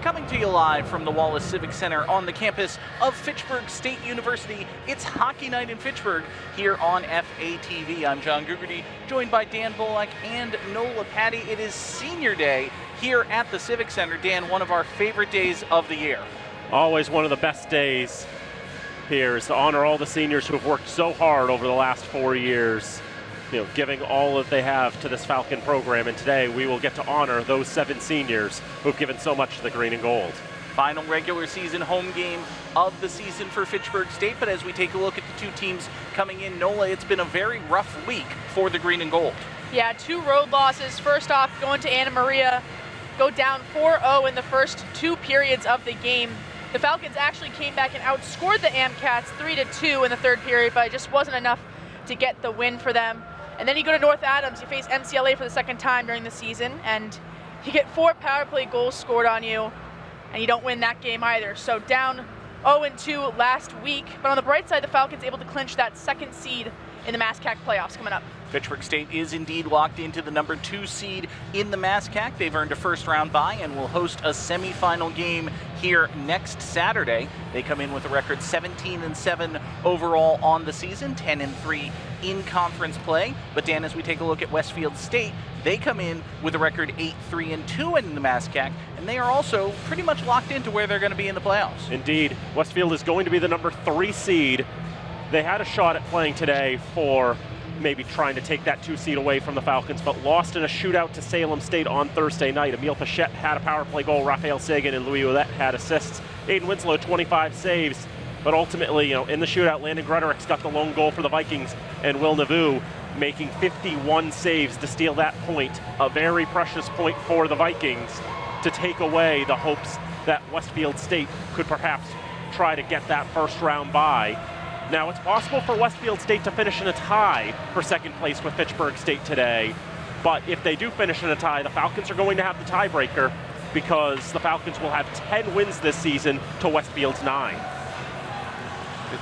coming to you live from the Wallace Civic Center on the campus of Fitchburg State University. It's Hockey Night in Fitchburg here on FATV. I'm John Gugerty, joined by Dan Bullock and Nola Patty. It is Senior Day here at the Civic Center. Dan, one of our favorite days of the year. Always one of the best days here is to honor all the seniors who have worked so hard over the last 4 years, giving all that they have to this Falcon program. And today we will get to honor those 7 seniors who've given so much to the green and gold. Final regular season home game of the season for Fitchburg State. But as we take a look at the two teams coming in, Nola, it's been a very rough week for the green and gold. Yeah, 2 road losses. First off, going to Anna Maria, go down 4-0 in the first 2 periods of the game. The Falcons actually came back and outscored the AmCats 3-2 in the third period, but it just wasn't enough to get the win for them. And then you go to North Adams, you face MCLA for the second time during the season, and you get 4 power play goals scored on you, and you don't win that game either. So down 0-2 last week, but on the bright side, the Falcons able to clinch that 2nd seed in the MASCAC playoffs coming up. Fitchburg State is indeed locked into the number 2 seed in the MASCAC. They've earned a first-round bye and will host a semifinal game here next Saturday. They come in with a record 17-7 overall on the season, 10-3 in conference play. But Dan, as we take a look at Westfield State, they come in with a record 8-3-2 in the MASCAC, and they are also pretty much locked into where they're going to be in the playoffs. Indeed, Westfield is going to be the number 3 seed. They had a shot at playing today for maybe trying to take that 2 seed away from the Falcons, but lost in a shootout to Salem State on Thursday night. Emile Pichette had a power play goal, Raphael Sagan and Louis Ouellette had assists. Aiden Winslow, 25 saves, but ultimately, in the shootout, Landon Gretorix got the lone goal for the Vikings, and Will Navu making 51 saves to steal that point, a very precious point for the Vikings to take away the hopes that Westfield State could perhaps try to get that first round bye. Now, it's possible for Westfield State to finish in a tie for 2nd place with Fitchburg State today, but if they do finish in a tie, the Falcons are going to have the tiebreaker because the Falcons will have 10 wins this season to Westfield's 9.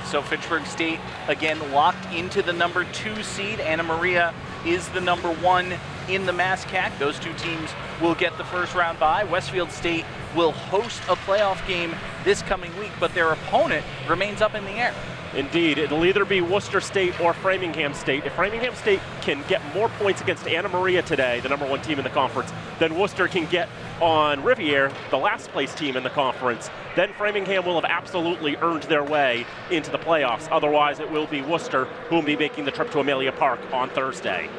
So Fitchburg State, again, locked into the number 2 seed. Anna Maria is the number 1 in the MASCAC. Those 2 teams will get the first round bye. Westfield State will host a playoff game this coming week, but their opponent remains up in the air. Indeed, it'll either be Worcester State or Framingham State. If Framingham State can get more points against Anna Maria today, the number 1 team in the conference, then Worcester can get on Riviere, the last place team in the conference. Then Framingham will have absolutely earned their way into the playoffs. Otherwise, it will be Worcester who will be making the trip to Amelia Park on Thursday.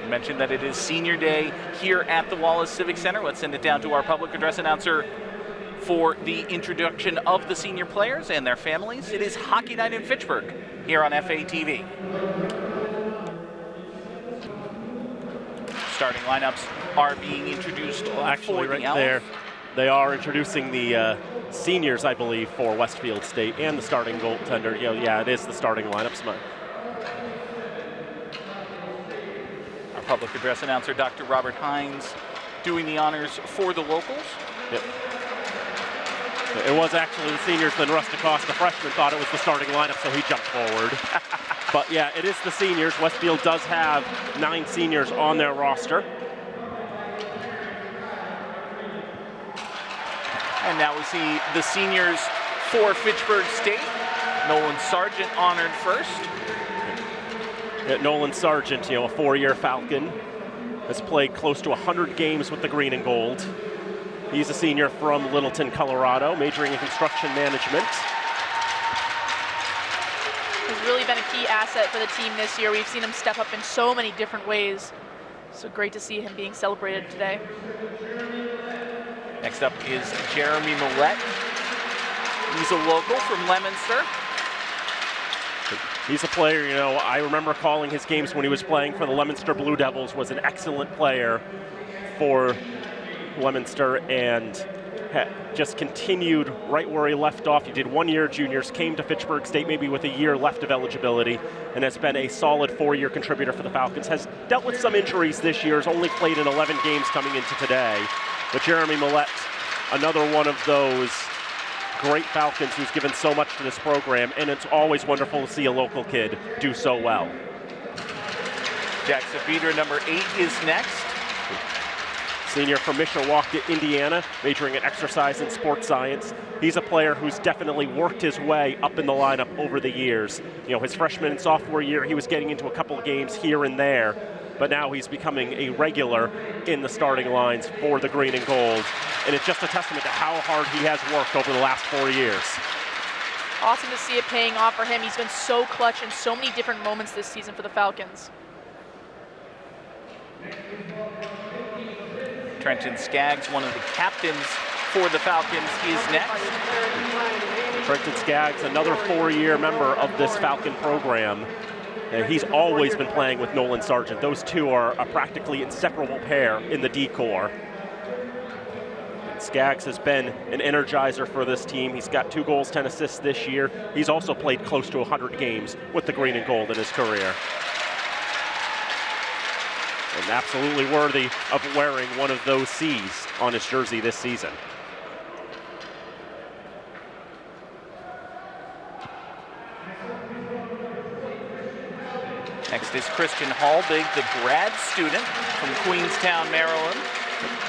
You mentioned that it is Senior Day here at the Wallace Civic Center. Let's send it down to our public address announcer for the introduction of the senior players and their families. It is Hockey Night in Fitchburg here on FATV. Starting lineups are being introduced. Well, actually, for right the Owls. there, they are introducing the seniors, I believe, for Westfield State and the starting goaltender. Yeah, it is the starting lineups. Our public address announcer, Dr. Robert Hines, doing the honors for the locals. Yep. It was actually the seniors, then Russ DeCosta, the freshman, thought it was the starting lineup, so he jumped forward. But yeah, it is the seniors. Westfield does have 9 seniors on their roster. And now we see the seniors for Fitchburg State. Nolan Sargent honored first. Nolan Sargent, a 4-year Falcon, has played close to 100 games with the green and gold. He's a senior from Littleton, Colorado, majoring in construction management. He's really been a key asset for the team this year. We've seen him step up in so many different ways. So great to see him being celebrated today. Next up is Jeremy Millette. He's a local from Leominster. He's a player, I remember calling his games when he was playing for the Leominster Blue Devils, was an excellent player for Leominster and just continued right where he left off. He did 1-year juniors, came to Fitchburg State maybe with a year left of eligibility, and has been a solid 4-year contributor for the Falcons. Has dealt with some injuries this year, has only played in 11 games coming into today. But Jeremy Millette, another one of those great Falcons who's given so much to this program, and it's always wonderful to see a local kid do so well. Jackson Beater, number 8, is next. senior from Mishawaka, Indiana, majoring in exercise and sports science. He's a player who's definitely worked his way up in the lineup over the years. You know, his freshman and sophomore year, he was getting into a couple of games here and there, but now he's becoming a regular in the starting lines for the green and gold. And it's just a testament to how hard he has worked over the last 4 years. Awesome to see it paying off for him. He's been so clutch in so many different moments this season for the Falcons. Trenton Skaggs, one of the captains for the Falcons, is next. Trenton Skaggs, another 4-year member of this Falcon program. And he's always been playing with Nolan Sargent. Those two are a practically inseparable pair in the D-corps. Skaggs has been an energizer for this team. He's got 2 goals, 10 assists this year. He's also played close to 100 games with the green and gold in his career. And absolutely worthy of wearing one of those C's on his jersey this season. Next is Christian Hallbig, the grad student from Queenstown, Maryland.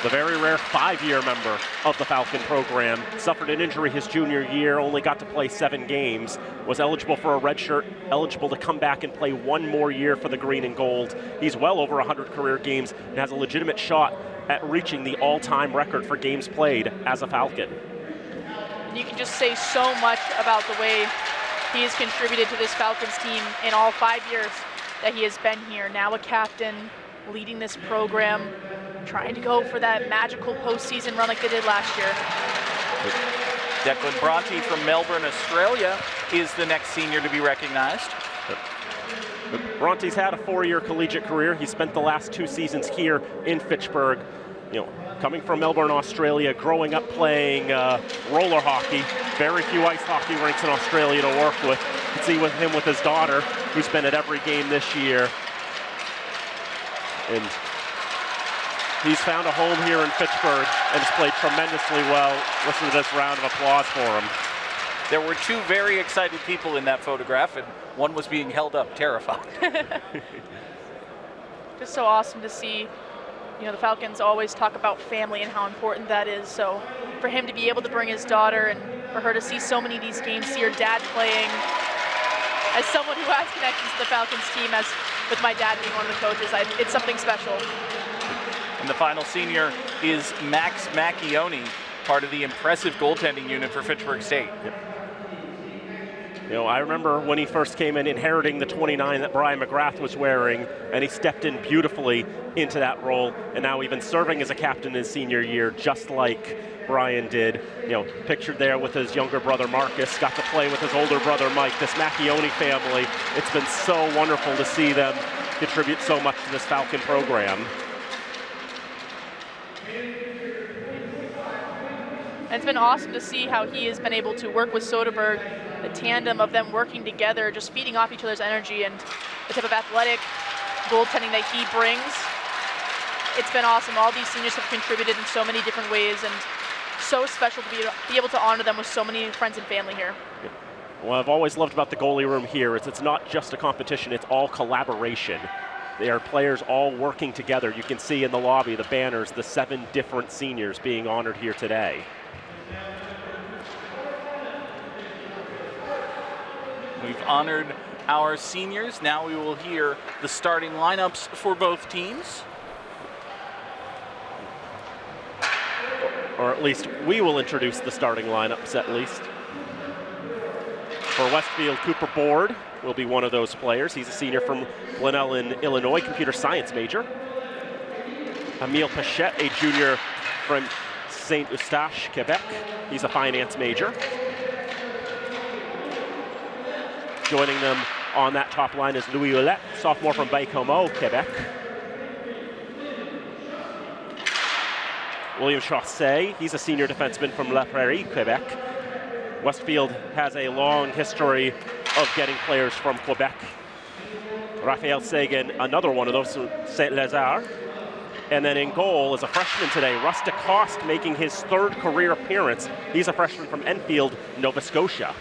The very rare 5-year member of the Falcon program. Suffered an injury his junior year, only got to play 7 games. Was eligible for a red shirt, eligible to come back and play 1 more year for the green and gold. He's well over 100 career games and has a legitimate shot at reaching the all-time record for games played as a Falcon. And you can just say so much about the way he has contributed to this Falcons team in all 5 years that he has been here. Now a captain, leading this program, trying to go for that magical postseason run like they did last year. Declan Bronte from Melbourne, Australia is the next senior to be recognized. Bronte's had a 4-year collegiate career. He spent the last 2 seasons here in Fitchburg. You know, coming from Melbourne, Australia, growing up playing roller hockey. Very few ice hockey rinks in Australia to work with. You can see with him with his daughter, who's been at every game this year. And he's found a home here in Fitchburg and has played tremendously well. Listen to this round of applause for him. There were 2 very excited people in that photograph, and one was being held up, terrified. Just so awesome to see. You know, the Falcons always talk about family and how important that is. So for him to be able to bring his daughter and for her to see so many of these games, see her dad playing, as someone who has connections to the Falcons team, as with my dad being one of the coaches, it's something special. And the final senior is Max Macchione, part of the impressive goaltending unit for Fitchburg State. Yep. You know, I remember when he first came in, inheriting the 29 that Brian McGrath was wearing, and he stepped in beautifully into that role, and now even serving as a captain in his senior year, just like Brian did. You know, pictured there with his younger brother Marcus, got to play with his older brother Mike. This Macchione family, it's been so wonderful to see them contribute so much to this Falcon program. And it's been awesome to see how he has been able to work with Soderberg, the tandem of them working together, just feeding off each other's energy and the type of athletic goaltending that he brings. It's been awesome. All these seniors have contributed in so many different ways, and so special to be able to honor them with so many friends and family here. What I've always loved about the goalie room here is it's not just a competition, it's all collaboration. They are players all working together. You can see in the lobby the banners, the 7 different seniors being honored here today. We've honored our seniors. Now we will hear the starting lineups for both teams. Or at least we will introduce the starting lineups at least. For Westfield, Cooper Board will be one of those players. He's a senior from Glenelg in Illinois, computer science major. Emile Pachette, a junior from Saint Eustache, Quebec. He's a finance major. Joining them on that top line is Louis Ouellette, sophomore from Baie-Comeau, Quebec. William Chausset, he's a senior defenseman from La Prairie, Quebec. Westfield has a long history of getting players from Quebec. Raphael Sagan, another one of those from Saint-Lazare. And then in goal is a freshman today, Russ DeCoste, making his 3rd career appearance. He's a freshman from Enfield, Nova Scotia.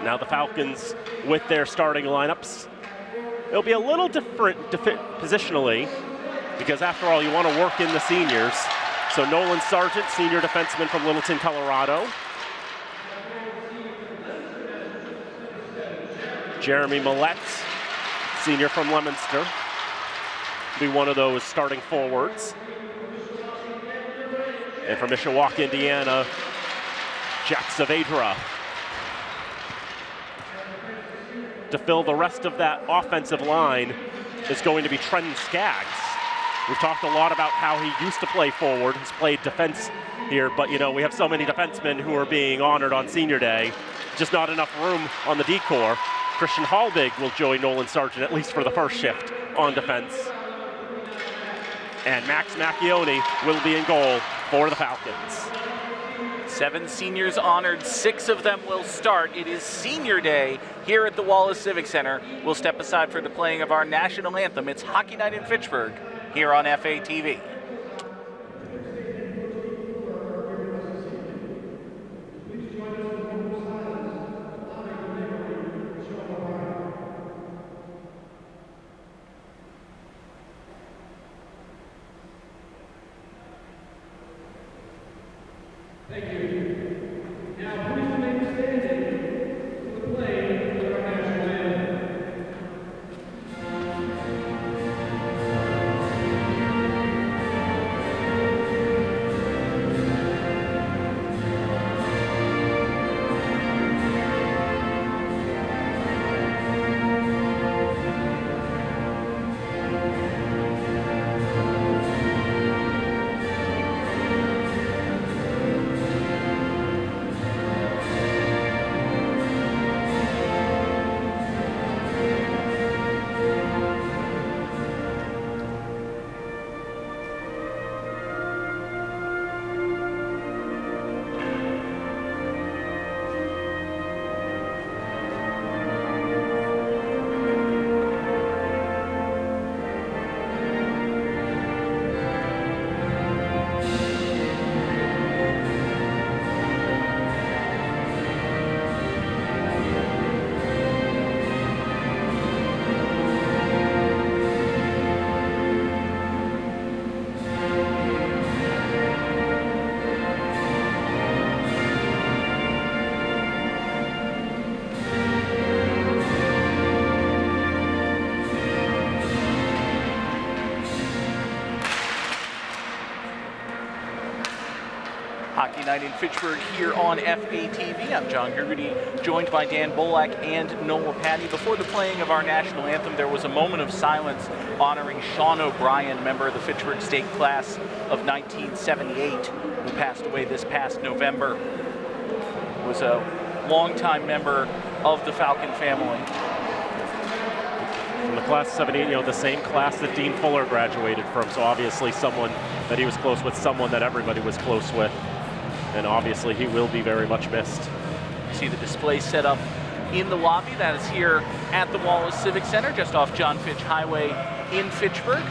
Now the Falcons with their starting lineups. It'll be a little different positionally. because after all, you want to work in the seniors. So Nolan Sargent, senior defenseman from Littleton, Colorado. Jeremy Millette, senior from Leominster, be one of those starting forwards. And from Mishawaka, Indiana, Jack Saavedra. To fill the rest of that offensive line is going to be Trenton Skaggs. We've talked a lot about how he used to play forward. He's played defense here, but you know, we have so many defensemen who are being honored on senior day. Just not enough room on the D-corps. Christian Hallbig will join Nolan Sargent, at least for the first shift on defense. And Max Macchione will be in goal for the Falcons. 7 seniors honored, 6 of them will start. It is senior day here at the Wallace Civic Center. We'll step aside for the playing of our national anthem. It's Hockey Night in Fitchburg here on FATV. Thank you. Now, please remain standing for the playing of our national anthem. Hockey Night in Fitchburg here on FATV. I'm John Gergety, joined by Dan Bolak and Noah Patty. Before the playing of our national anthem, there was a moment of silence honoring Sean O'Brien, member of the Fitchburg State class of 1978, who passed away this past November. He was a longtime member of the Falcon family. From the class of 78, you know, the same class that Dean Fuller graduated from, so obviously someone that he was close with, someone that everybody was close with. And obviously he will be very much missed. See the display set up in the lobby. That is here at the Wallace Civic Center, just off John Fitch Highway in Fitchburg.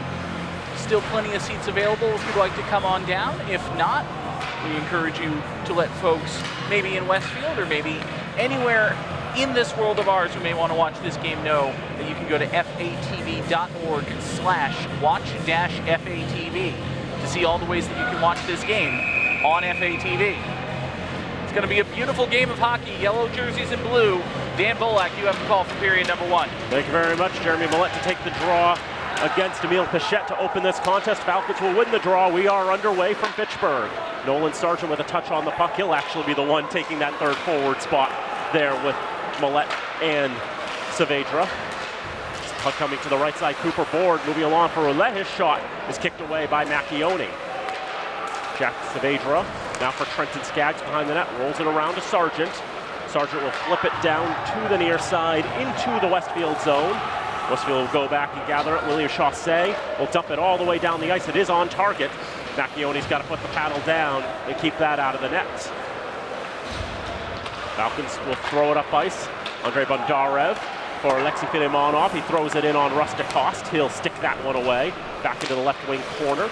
Still plenty of seats available if you'd like to come on down. If not, we encourage you to let folks maybe in Westfield or maybe anywhere in this world of ours who may want to watch this game know that you can go to fatv.org/watch-FATV to see all the ways that you can watch this game on FATV. It's going to be a beautiful game of hockey. Yellow jerseys and blue. Dan Bolak, you have the call for period number 1. Thank you very much, Jeremy Millette, to take the draw against Emile Pichette to open this contest. Falcons will win the draw. We are underway from Fitchburg. Nolan Sargent with a touch on the puck. He'll actually be the one taking that third forward spot there with Millette and Saavedra. Puck coming to the right side. Cooper Board moving along for Roulette. His shot is kicked away by Macchione. Jack Saavedra now for Trenton Skaggs behind the net. Rolls it around to Sargent. Sargent will flip it down to the near side into the Westfield zone. Westfield will go back and gather it. William Chaussee will dump it all the way down the ice. It is on target. Macchione's got to put the paddle down and keep that out of the net. Falcons will throw it up ice. Andrei Bondarev for Alexei Fidemonov. He throws it in on Rusticost. He'll stick that one away. Back into the left wing corner.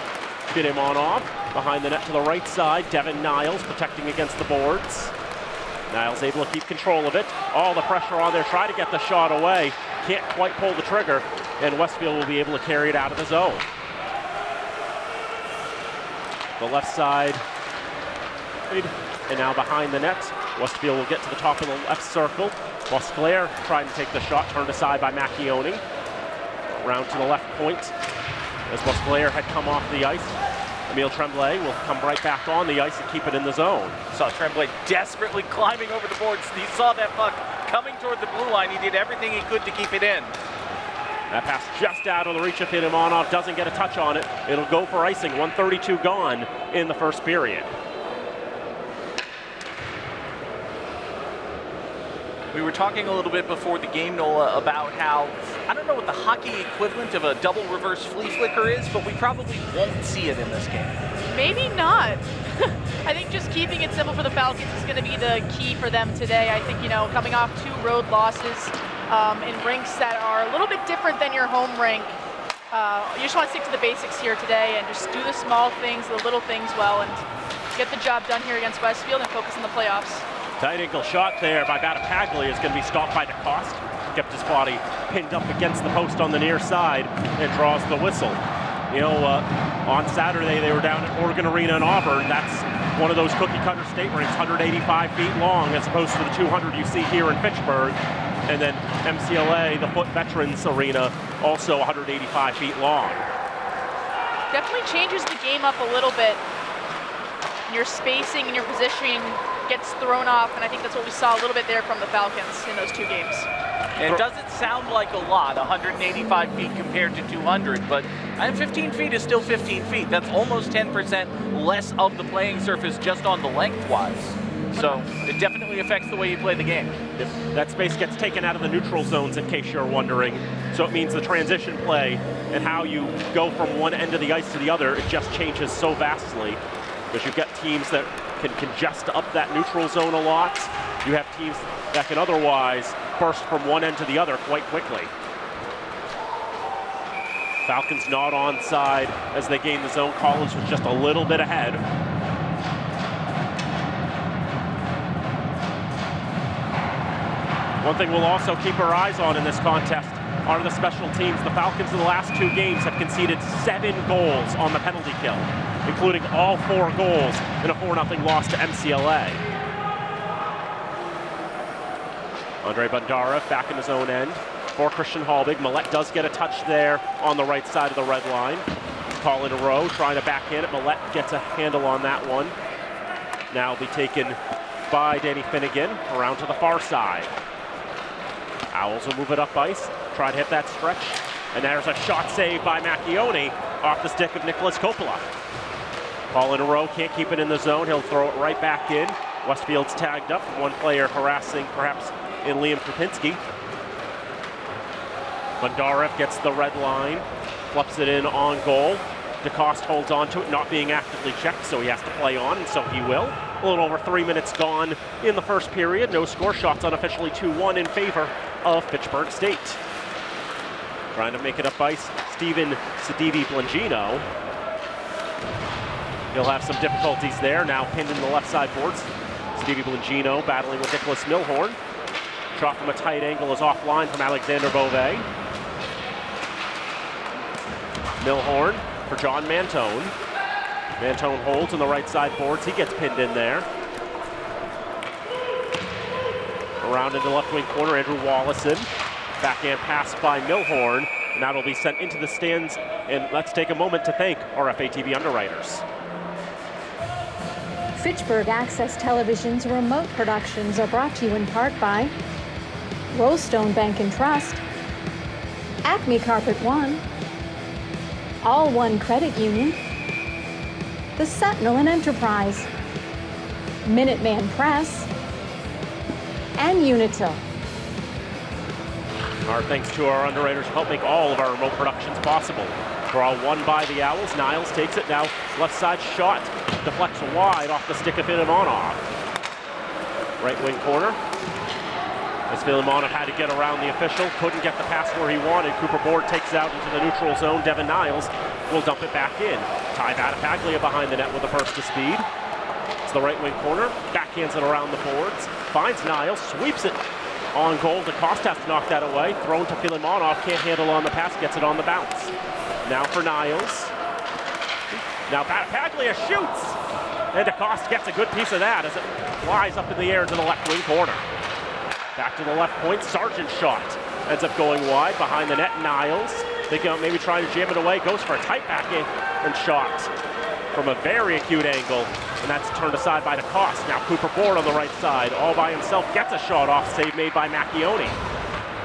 Fidemonov behind the net to the right side. Devin Niles protecting against the boards. Niles able to keep control of it. All the pressure on there. Try to get the shot away. Can't quite pull the trigger. And Westfield will be able to carry it out of the zone. the left side. And now behind the net, Westfield will get to the top of the left circle. Mosclair trying to take the shot, turned aside by Macchione. Round to the left point as Mosclair had come off the ice. Emile Tremblay will come right back on the ice and keep it in the zone. Saw Tremblay desperately climbing over the boards. He saw that puck coming toward the blue line. He did everything he could to keep it in. That pass just out of the reach of Filimonov, doesn't get a touch on it. It'll go for icing, 1:32 gone in the first period. We were talking a little bit before the game, Nola, about how, I don't know what the hockey equivalent of a double reverse flea flicker is, but we probably won't see it in this game. Maybe not. I think just keeping it simple for the Falcons is going to be the key for them today. I think, coming off 2 road losses in rinks that are a little bit different than your home rink, you just want to stick to the basics here today and just do the small things, the little things well, and get the job done here against Westfield and focus on the playoffs. Tight ankle shot there by Battapaglia is going to be stopped by DeCoste. Kept his body pinned up against the post on the near side and draws the whistle. On Saturday they were down at Oregon Arena in Auburn. That's one of those cookie cutter state rinks, 185 feet long as opposed to the 200 you see here in Fitchburg. And then MCLA, the Foot Veterans Arena, also 185 feet long. Definitely changes the game up a little bit. Your spacing and your positioning gets thrown off, and I think that's what we saw a little bit there from the Falcons in those 2 games. And it doesn't sound like a lot, 185 feet compared to 200, but 15 feet is still 15 feet. That's almost 10% less of the playing surface just on the lengthwise. So it definitely affects the way you play the game. That space gets taken out of the neutral zones, in case you're wondering. So it means the transition play and how you go from one end of the ice to the other, it just changes so vastly. Because you've got teams that can congest up that neutral zone a lot. You have teams that can otherwise burst from one end to the other quite quickly. Falcons not onside as they gain the zone. Collins was just a little bit ahead. One thing we'll also keep our eyes on in this contest are the special teams. The Falcons in the last 2 games have conceded 7 goals on the penalty kill, including all 4 goals in a 4-0 loss to MCLA. Andre Bundarev back in his own end for Christian Halbig. Millette does get a touch there on the right side of the red line. Call in a row, trying to back in it. Millette gets a handle on that one. Now will be taken by Danny Finnegan around to the far side. Owls will move it up ice, try to hit that stretch. And there's a shot saved by Macchione off the stick of Nicholas Coppola. Ball in a row, can't keep it in the zone. He'll throw it right back in. Westfield's tagged up. One player harassing, perhaps, in Liam Krupinski. Bundarev gets the red line, flips it in on goal. DeCoste holds on to it, not being actively checked, so he has to play on, and so he will. A little over 3 minutes gone in the first period. No score, shots unofficially 2-1 in favor of Fitchburg State. Trying to make it up ice, Steven Sedivi-Blangino. He'll have some difficulties there, now pinned in the left side boards. Sedivi-Blangino battling with Nicholas Milhorn. Shot from a tight angle is offline from Alexander Beauvais. Milhorn for John Mantone. Mantone holds on the right side boards. He gets pinned in there. Around into left wing corner, Andrew Wallison. Backhand pass by Milhorn. And that'll be sent into the stands. And let's take a moment to thank our FATV underwriters. Fitchburg Access Television's remote productions are brought to you in part by Rollstone Bank and Trust, Acme Carpet One, All One Credit Union, the Sentinel and Enterprise, Minuteman Press, and Unitil. Our thanks to our underwriters who help make all of our remote productions possible. Draw one by the Owls. Niles takes it now. Left side shot. Deflects wide off the stick of Filimonov. Right wing corner. As Filimonov had to get around the official, couldn't get the pass where he wanted. Cooper Board takes out into the neutral zone. Devin Niles will dump it back in. Ty Battapaglia behind the net with a burst of speed. It's the right wing corner. Backhands it around the boards. Finds Niles, sweeps it on goal. DeCoste has to knock that away. Thrown to Filimonov, can't handle on the pass, gets it on the bounce. Now for Niles. Now Battaglia shoots, and DeCoste gets a good piece of that as it flies up in the air to the left wing corner. Back to the left point, Sargent's shot ends up going wide behind the net. Niles thinking of maybe trying to jam it away, goes for a tight backhand and shot from a very acute angle, and that's turned aside by DeCoste. Now Cooper Board on the right side, all by himself, gets a shot off, save made by Macchione.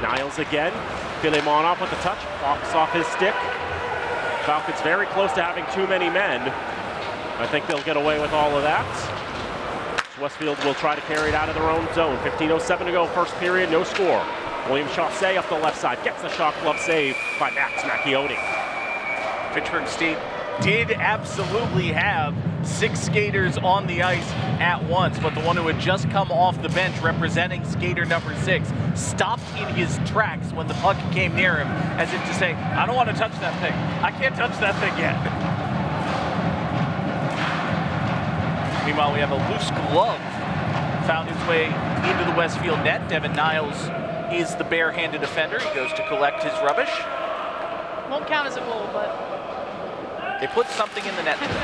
Niles again, Filimonov with the touch, walks off his stick. Falcons very close to having too many men. I think they'll get away with all of that. Westfield will try to carry it out of their own zone. 15:07 to go, first period, no score. William Chaussee up the left side, gets the shot glove save by Max Macchione. Fitchburg State did absolutely have 6 skaters on the ice at once, but the one who had just come off the bench representing skater number 6 stopped in his tracks when the puck came near him, as if to say, I don't want to touch that thing. I can't touch that thing yet. Meanwhile, we have a loose glove found its way into the Westfield net. Devin Niles is the barehanded offender. He goes to collect his rubbish. Won't count as a goal, but they put something in the net today.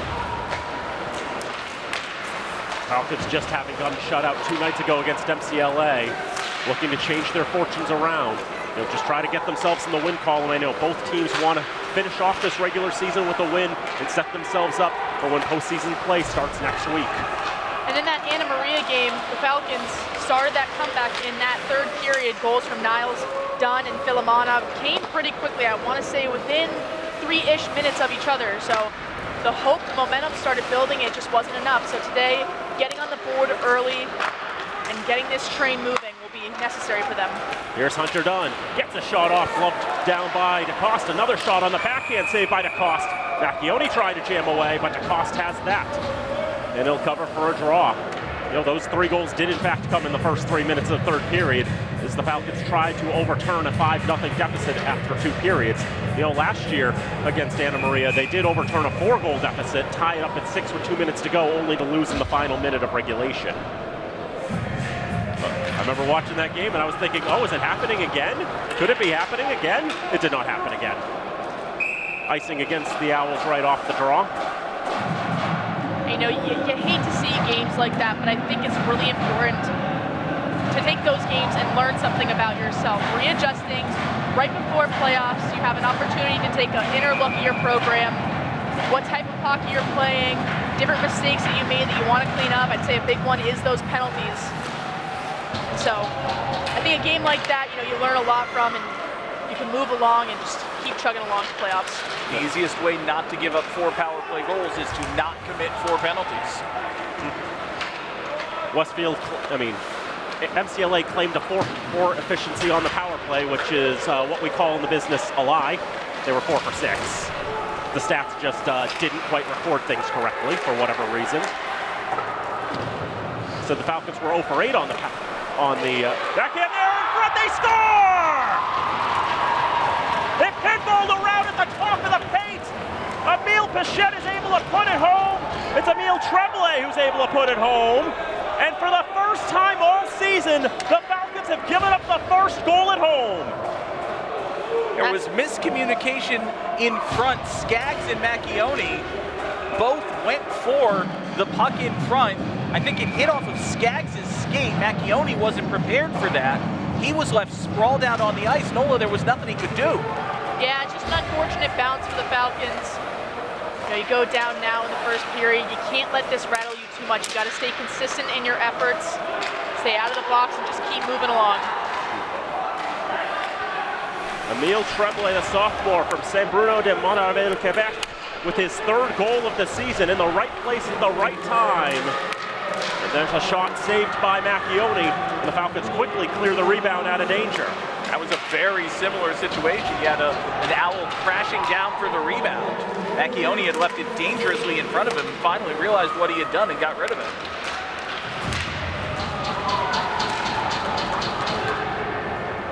Falcons just having gotten shut out 2 nights ago against MCLA, looking to change their fortunes around. They'll just try to get themselves in the win column. I know both teams want to finish off this regular season with a win and set themselves up for when postseason play starts next week. And in that Anna Maria game, the Falcons started that comeback in that third period. Goals from Niles, Dunn, and Filimonov came pretty quickly. I want to say within 3-ish minutes of each other. So the hope, the momentum started building. It just wasn't enough. So today, getting on the board early and getting this train moving will be necessary for them. Here's Hunter Dunn, gets a shot off, gloved down by DeCoste. Another shot on the backhand, saved by DeCoste. Macchione tried to jam away, but DeCoste has that. And he'll cover for a draw. You know, those 3 goals did in fact come in the first 3 minutes of the third period, as the Falcons tried to overturn a 5-0 deficit after 2 periods. You know, last year against Anna Maria, they did overturn a 4-goal deficit, tie it up at 6 with 2 minutes to go, only to lose in the final minute of regulation. I remember watching that game and I was thinking, oh, is it happening again? Could it be happening again? It did not happen again. Icing against the Owls right off the draw. You know, you hate to see games like that, but I think it's really important to take those games and learn something about yourself. Readjust things. Right before playoffs, you have an opportunity to take an inner look at your program, what type of hockey you're playing, different mistakes that you made that you want to clean up. I'd say a big one is those penalties. So I think a game like that, you know, you learn a lot from, and you can move along and just keep chugging along to playoffs. The easiest way not to give up 4 power play goals is to not commit 4 penalties. Westfield, MCLA claimed a 4-for-4 efficiency on the power play, which is what we call in the business a lie. They were 4 for 6. The stats just didn't quite record things correctly for whatever reason. So the Falcons were 0 for 8 on the backhand there in front. They score! They pinballed around at the top of the paint. Emile Pichette is able to put it home. It's Emile Tremblay who's able to put it home. And for the first time all season, the Falcons have given up the first goal at home. There was miscommunication in front. Skaggs and Macchione both went for the puck in front. I think it hit off of Skaggs' skate. Macchione wasn't prepared for that. He was left sprawled out on the ice. Nola, there was nothing he could do. Yeah, it's just an unfortunate bounce for the Falcons. You know, you go down now in the first period. You can't let this rattle you too much. You got to stay consistent in your efforts. Stay out of the box and just keep moving along. Emile Tremblay, the sophomore from Saint Bruno de Montarville, Quebec, with his 3rd goal of the season, in the right place at the right time. And there's a shot saved by Macchione, and the Falcons quickly clear the rebound out of danger. That was a very similar situation. You had an Owl crashing down for the rebound. Macchione had left it dangerously in front of him and finally realized what he had done and got rid of it.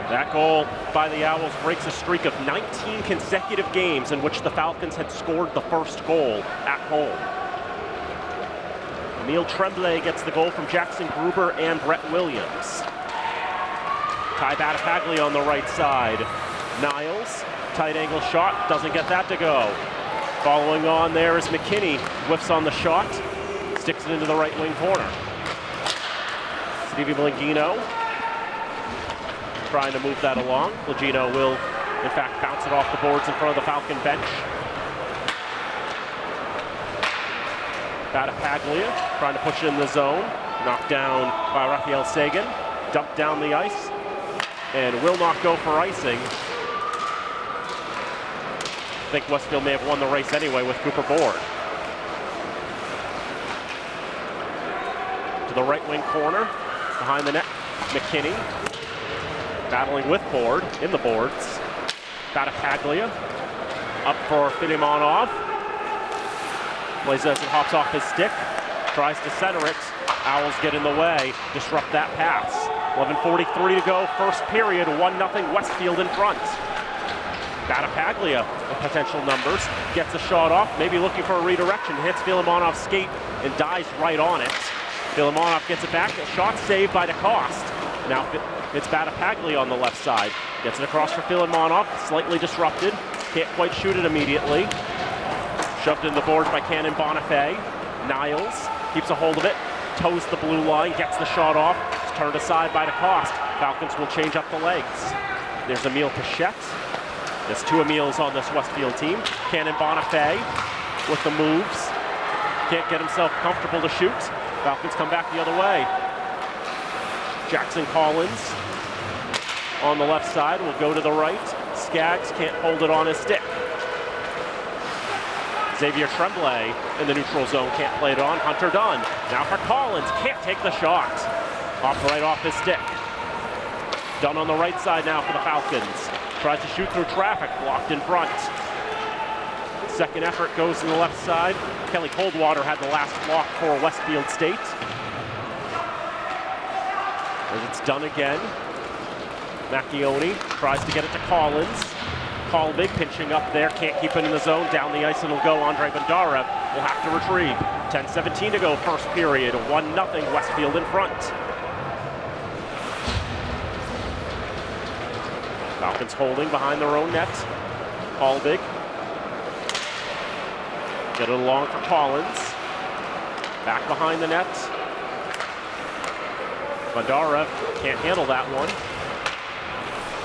That goal by the Owls breaks a streak of 19 consecutive games in which the Falcons had scored the first goal at home. Emile Tremblay gets the goal from Jackson Gruber and Brett Williams. Ty Battaglia on the right side. Niles, tight angle shot, doesn't get that to go. Following on there is McKinney. Whiffs on the shot. Sticks it into the right wing corner. Stevie Blingino trying to move that along. Blingino will, in fact, bounce it off the boards in front of the Falcon bench. Battipaglia trying to push it in the zone. Knocked down by Raphael Sagan. Dumped down the ice. And will not go for icing. I think Westfield may have won the race anyway with Cooper Board. To the right wing corner. Behind the net, McKinney. Battling with Board, in the boards. Battipaglia. Up for Filimonov. Plays as it hops off his stick. Tries to center it. Owls get in the way, disrupt that pass. 11:43 to go, first period, 1-0 Westfield in front. Battipaglia with potential numbers, gets a shot off, maybe looking for a redirection, hits Filimonov's skate and dives right on it. Filimonov gets it back, a shot saved by DeCoste. Now it's Battipaglia on the left side. Gets it across for Filimonov, slightly disrupted, can't quite shoot it immediately. Shoved in the boards by Cannon Bonifay. Niles keeps a hold of it, toes the blue line, gets the shot off. It's turned aside by DeCoste. Falcons will change up the legs. There's Emile Pichette. There's two Emiles on this Westfield team. Cannon Bonifay with the moves. Can't get himself comfortable to shoot. Falcons come back the other way. Jackson Collins on the left side will go to the right. Skaggs can't hold it on his stick. Xavier Tremblay in the neutral zone, can't play it on. Hunter Dunn, now for Collins, can't take the shot. Right off his stick. Dunn on the right side now for the Falcons. Tries to shoot through traffic, blocked in front. Second effort goes to the left side. Kelly Coldwater had the last block for Westfield State. As it's done again. Macchione tries to get it to Collins. Colbig pinching up there, can't keep it in the zone. Down the ice it'll go. Andre Bandarev will have to retrieve. 10:17 to go, first period. 1-0 Westfield in front. Falcons holding behind their own net. Colbig. Get it along for Collins. Back behind the net. Bandarev can't handle that one.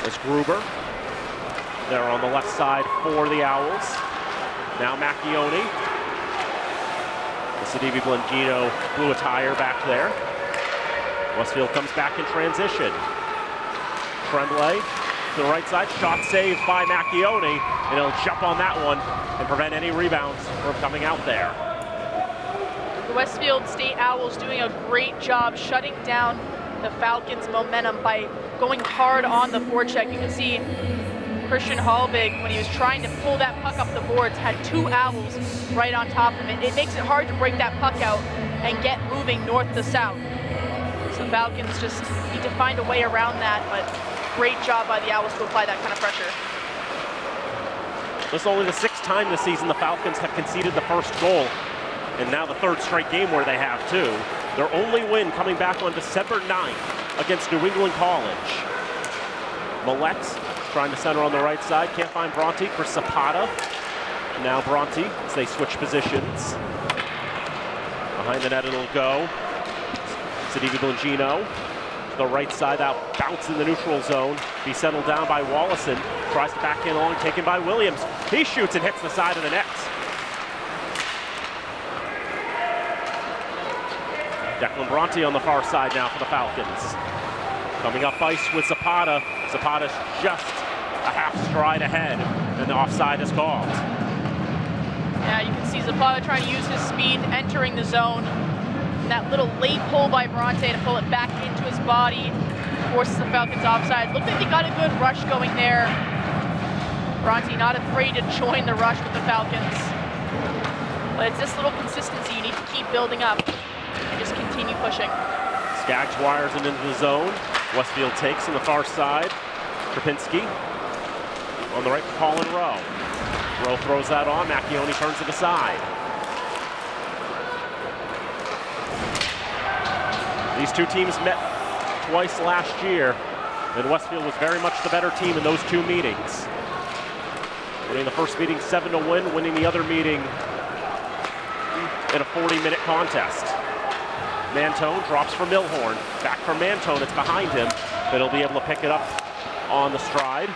There's Gruber. They're on the left side for the Owls. Now Macchione. Sidibe Blingino blew a tire back there. Westfield comes back in transition. Tremblay to the right side. Shot saved by Macchione. And he'll jump on that one and prevent any rebounds from coming out there. The Westfield State Owls doing a great job shutting down the Falcons' momentum by going hard on the forecheck. You can see Christian Hallbig, when he was trying to pull that puck up the boards, had two Owls right on top of it. It makes it hard to break that puck out and get moving north to south. So the Falcons just need to find a way around that, but great job by the Owls to apply that kind of pressure. This is only the sixth time this season the Falcons have conceded the first goal, and now the third straight game where they have too. Their only win coming back on December 9th against New England College. Millette trying to center on the right side, can't find Bronte for Zapata. Now Bronte as they switch positions. Behind the net it'll go. Sidibe Blingino to the right side, out bounce in the neutral zone. Be settled down by Wallison. Tries to back in along, taken by Williams. He shoots and hits the side of the net. Declan Bronte on the far side now for the Falcons. Coming up ice with Zapata. Zapata's just a half stride ahead, and the offside is called. Yeah, you can see Zapata trying to use his speed, entering the zone. And that little late pull by Bronte to pull it back into his body forces the Falcons offside. Looked like they got a good rush going there. Bronte not afraid to join the rush with the Falcons. But it's this little consistency you need to keep building up and just continue pushing. Skaggs wires it into the zone. Westfield takes on the far side. Krapinski on the right for Colin Rowe. Rowe throws that on. Macchione turns it aside. These two teams met twice last year, and Westfield was very much the better team in those two meetings. Winning the first meeting 7-1, winning the other meeting in a 40-minute contest. Mantone drops for Milhorn. Back for Mantone, it's behind him, but he'll be able to pick it up on the stride.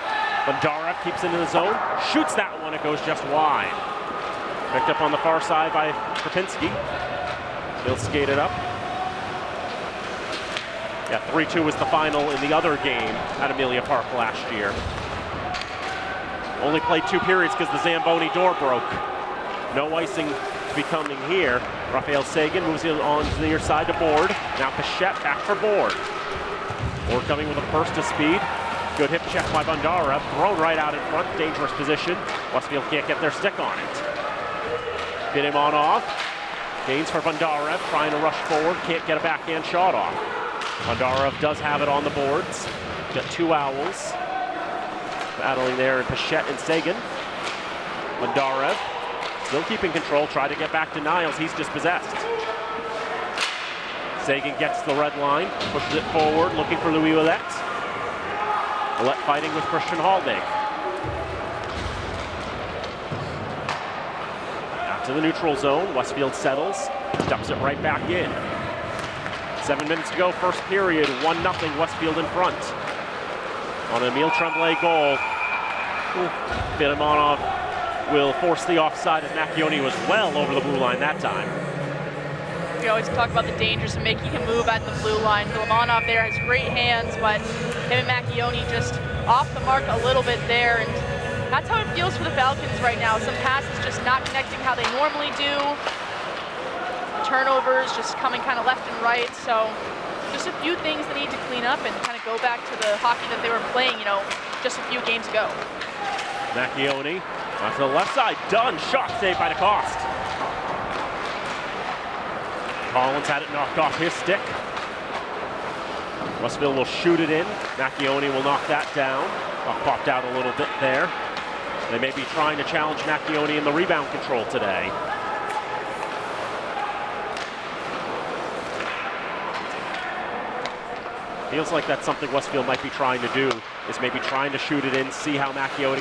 Bondarev keeps it in the zone, shoots that one, it goes just wide. Picked up on the far side by Krapinski. He'll skate it up. Yeah, 3-2 was the final in the other game at Amelia Park last year. Only played 2 periods because the Zamboni door broke. No icing to be coming here. Raphael Sagan moves it on to the near side to Board. Now Pichette back for Board. Board coming with a burst of speed. Good hip check by Bondarev. Thrown right out in front. Dangerous position. Westfield can't get their stick on it. Get him on off. Gains for Bondarev. Trying to rush forward. Can't get a backhand shot off. Bondarev does have it on the boards. Got 2 Owls. Battling there in Pichette and Sagan. Bondarev still keeping control. Try to get back to Niles. He's dispossessed. Sagan gets the red line. Pushes it forward. Looking for Louis Ouellette. Ouellette fighting with Christian Haldig. Out to the neutral zone. Westfield settles. Dumps it right back in. 7 minutes to go. First period. 1-0. Westfield in front. On an Emile Tremblay goal. Bit him on off. Will force the offside as Macchioni was well over the blue line that time. We always talk about the dangers of making him move at the blue line. Limonov there has great hands, but him and Macchioni just off the mark a little bit there. And that's how it feels for the Falcons right now. Some passes just not connecting how they normally do. Turnovers just coming kind of left and right. So just a few things they need to clean up and kind of go back to the hockey that they were playing, just a few games ago. Macchioni off to the left side, done. Shot saved by DeCoste. Collins had it knocked off his stick. Westfield will shoot it in. Macchioni will knock that down. Popped out a little bit there. They may be trying to challenge Macchioni in the rebound control today. Feels like that's something Westfield might be trying to do, is maybe trying to shoot it in, see how Macchioni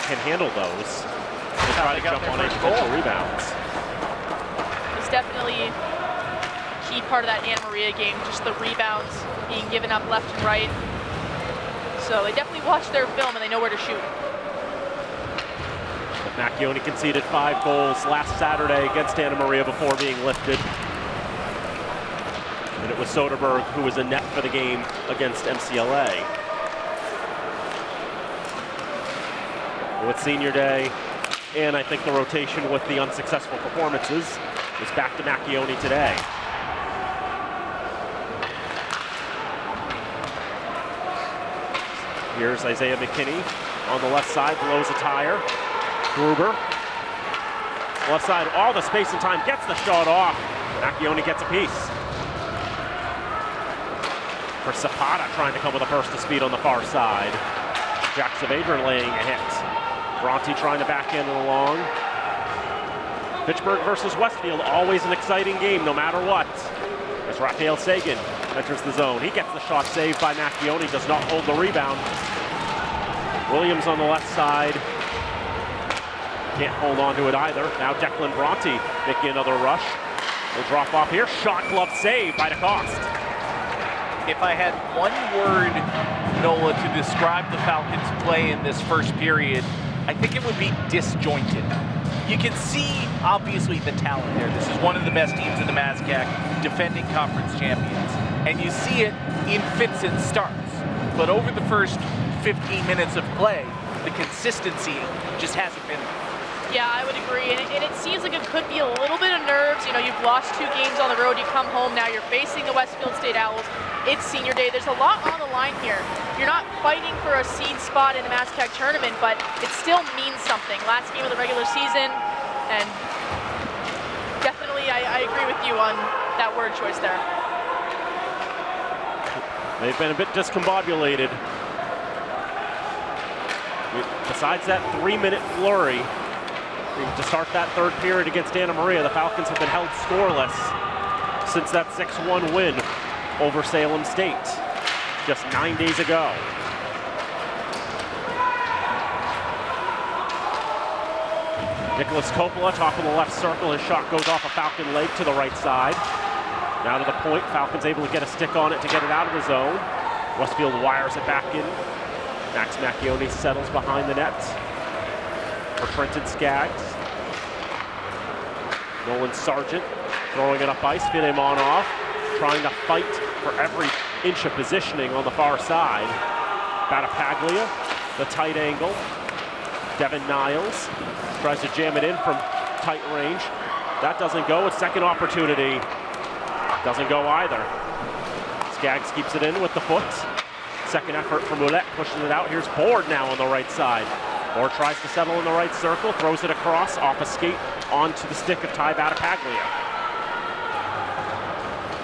can handle those, and try to jump on any potential rebounds. It's definitely a key part of that Anna Maria game, just the rebounds being given up left and right. So they definitely watch their film and they know where to shoot. But Macchioni conceded 5 goals last Saturday against Anna Maria before being lifted. And it was Soderberg who was in net for the game against MCLA. With senior day, and I think the rotation with the unsuccessful performances, is back to Macchioni today. Here's Isaiah McKinney on the left side, blows a tire. Gruber, left side, all the space and time, gets the shot off. Macchioni gets a piece. For Zapata trying to come with a burst of speed on the far side. Jack Savadrin laying a hit. Bronte trying to backhand it along. Fitchburg versus Westfield, always an exciting game no matter what. As Raphael Sagan enters the zone. He gets the shot saved by Macchioni, does not hold the rebound. Williams on the left side. Can't hold on to it either. Now Declan Bronte making another rush. Will drop off here. Shot glove save by DeCoste. If I had one word, Nola, to describe the Falcons' play in this first period, I think it would be disjointed. You can see, obviously, the talent there. This is one of the best teams in the MASCAC, defending conference champions. And you see it in fits and starts. But over the first 15 minutes of play, the consistency just hasn't been there. Yeah, I would agree, and it seems like it could be a little bit of nerves. You've lost 2 games on the road, you come home, now you're facing the Westfield State Owls. It's senior day, there's a lot on the line here. You're not fighting for a seed spot in the MASCAC tournament, but it still means something. Last game of the regular season, and definitely I agree with you on that word choice there. They've been a bit discombobulated. Besides that 3-minute flurry, to start that third period against Anna Maria, the Falcons have been held scoreless since that 6-1 win over Salem State just 9 days ago. Nicholas Coppola, top of the left circle. His shot goes off a Falcon leg to the right side. Now to the point. Falcons able to get a stick on it to get it out of the zone. Westfield wires it back in. Max Macchione settles behind the net for Trenton Skaggs. Nolan Sargent throwing it up ice. Filemonov trying to fight for every inch of positioning on the far side. Battapaglia, the tight angle. Devin Niles tries to jam it in from tight range. That doesn't go. A second opportunity. Doesn't go either. Skaggs keeps it in with the foot. Second effort from Ouellette, pushing it out. Here's Board now on the right side. Board tries to settle in the right circle, throws it across, off a skate, onto the stick of Ty Battapaglia.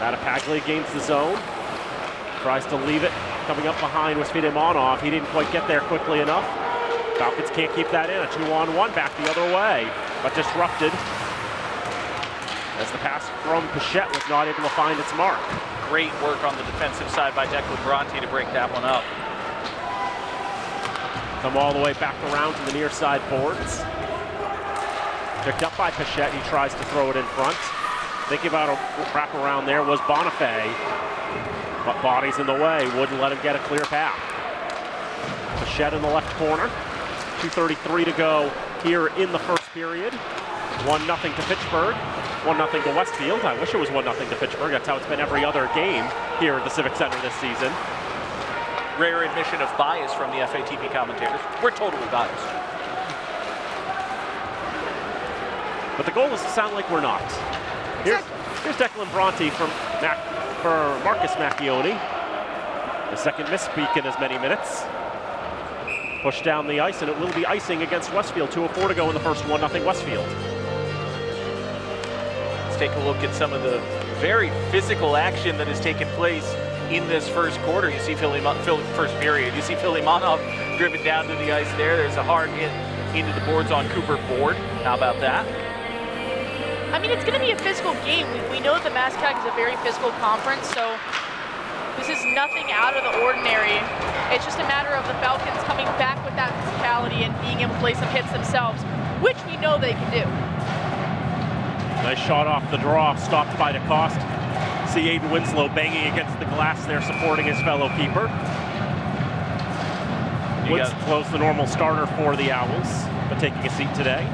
Battapaglia gains the zone, tries to leave it. Coming up behind was Filemonov. He didn't quite get there quickly enough. Falcons can't keep that in. A 2-on-1 back the other way, but disrupted as the pass from Pichette was not able to find its mark. Great work on the defensive side by Declan Bronte to break that one up. Come all the way back around to the near side boards. Picked up by Pichette. He tries to throw it in front. Thinking about a wraparound there was Bonifay, but body's in the way. Wouldn't let him get a clear path. Pichette in the left corner. 2:33 to go here in the first period. 1-0 to Fitchburg. 1-0 to Westfield. I wish it was 1-0 to Fitchburg. That's how it's been every other game here at the Civic Center this season. Rare admission of bias from the FATP commentators. We're totally biased. But the goal is to sound like we're not. Here's Declan Bronte for Marcus Macchione. The second misspeak in as many minutes. Push down the ice, and it will be icing against Westfield. 2:04 to go in the first. 1-0 Westfield. Let's take a look at some of the very physical action that has taken place in this first quarter. You see first period. You see Filemonov driven down to the ice there. There's a hard hit into the boards on Cooper Board. How about that? I mean, it's going to be a physical game. We know that the MASCAC is a very physical conference, so this is nothing out of the ordinary. It's just a matter of the Falcons coming back with that physicality and being able to play some hits themselves, which we know they can do. Nice shot off the draw, stopped by DeCoste. See Aiden Winslow banging against the glass there, supporting his fellow keeper. Winslow's the normal starter for the Owls, but taking a seat today.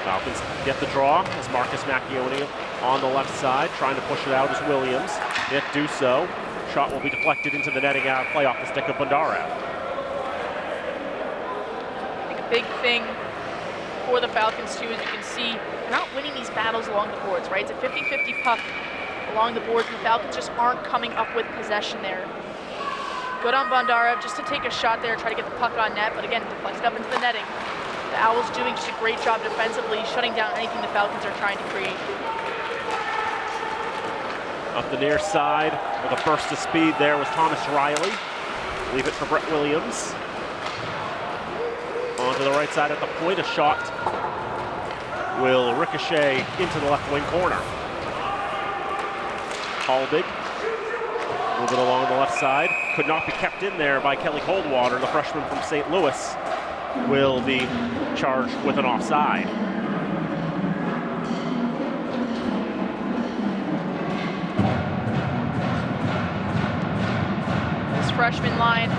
Falcons get the draw as Marcus Macchione on the left side, trying to push it out as Williams. Didn't do so. Shot will be deflected into the netting out of play off the stick of Bondarev. I think a big thing for the Falcons too, as you can see, they're not winning these battles along the boards, right? It's a 50-50 puck along the boards, and the Falcons just aren't coming up with possession there. Good on Bondarev just to take a shot there, try to get the puck on net, but again, deflected up into the netting. The Owls doing just a great job defensively, shutting down anything the Falcons are trying to create. Up the near side with a burst of speed there was Thomas Riley. Leave it for Brett Williams. On to the right side at the point, a shot will ricochet into the left wing corner. Halbig moving along the left side. Could not be kept in there by Kelly Coldwater, the freshman from St. Louis. Will be charged with an offside. This freshman line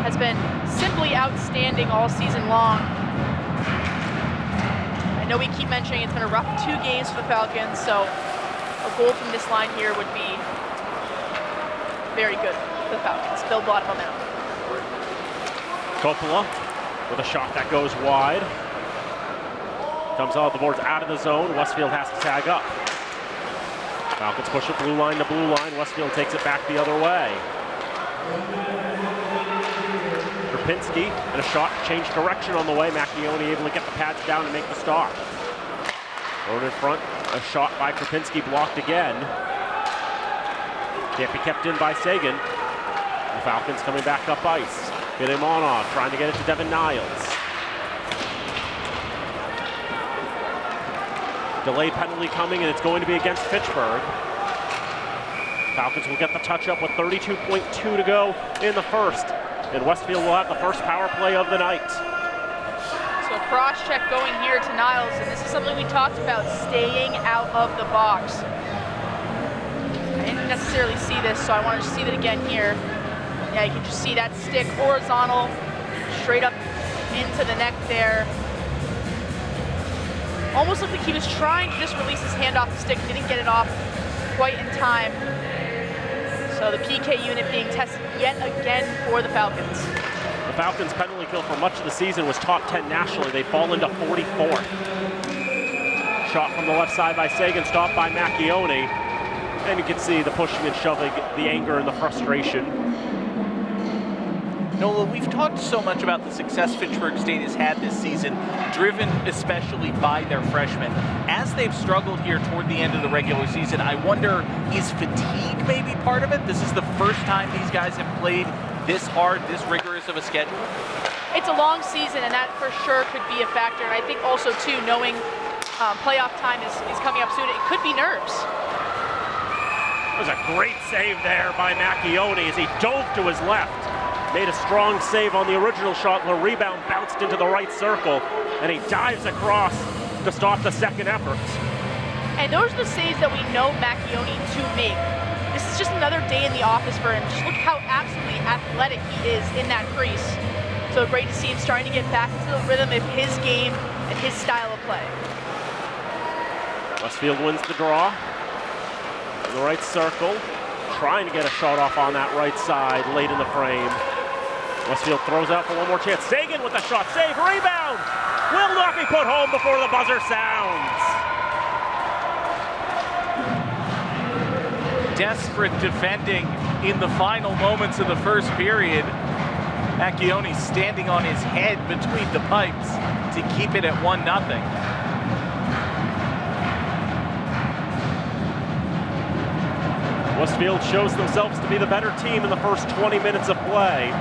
has been simply outstanding all season long. I know we keep mentioning it's been a rough 2 games for the Falcons, so a goal from this line here would be very good for the Falcons. Build a lot of momentum. Coppola with a shot that goes wide. Comes out the boards out of the zone. Westfield has to tag up. Falcons push it blue line to blue line. Westfield takes it back the other way. Krupinski and a shot changed direction on the way. Macchione able to get the pads down and make the stop. Thrown in front. A shot by Krupinski blocked again. Can't be kept in by Sagan. The Falcons coming back up ice. Filemonov trying to get it to Devin Niles. Delayed penalty coming, and it's going to be against Fitchburg. Falcons will get the touch up with 32.2 to go in the first. And Westfield will have the first power play of the night. So a cross check going here to Niles, and this is something we talked about, staying out of the box. I didn't necessarily see this, so I wanted to see that again here. Yeah, you can just see that stick horizontal, straight up into the neck there. Almost looked like he was trying to just release his hand off the stick, didn't get it off quite in time. So the PK unit being tested yet again for the Falcons. The Falcons' penalty kill for much of the season was top 10 nationally. They fall into 44th. Shot from the left side by Sagan, stopped by Macchione. And you can see the pushing and shoving, the anger and the frustration. Nola, we've talked so much about the success Fitchburg State has had this season, driven especially by their freshmen. As they've struggled here toward the end of the regular season, I wonder, is fatigue maybe part of it? This is the first time these guys have played this hard, this rigorous of a schedule? It's a long season, and that for sure could be a factor. And I think also, too, knowing playoff time is coming up soon, it could be nerves. It was a great save there by Macchione as he dove to his left. Made a strong save on the original shot. The rebound bounced into the right circle, and he dives across to stop the second effort. And those are the saves that we know Macchione to make. This is just another day in the office for him. Just look how absolutely athletic he is in that crease. So great to see him starting to get back into the rhythm of his game and his style of play. Westfield wins the draw. In the right circle, trying to get a shot off on that right side late in the frame. Westfield throws out for one more chance. Sagan with the shot, save, rebound! Will not be put home before the buzzer sounds. Desperate defending in the final moments of the first period. Macchione standing on his head between the pipes to keep it at 1-0. Westfield shows themselves to be the better team in the first 20 minutes of play.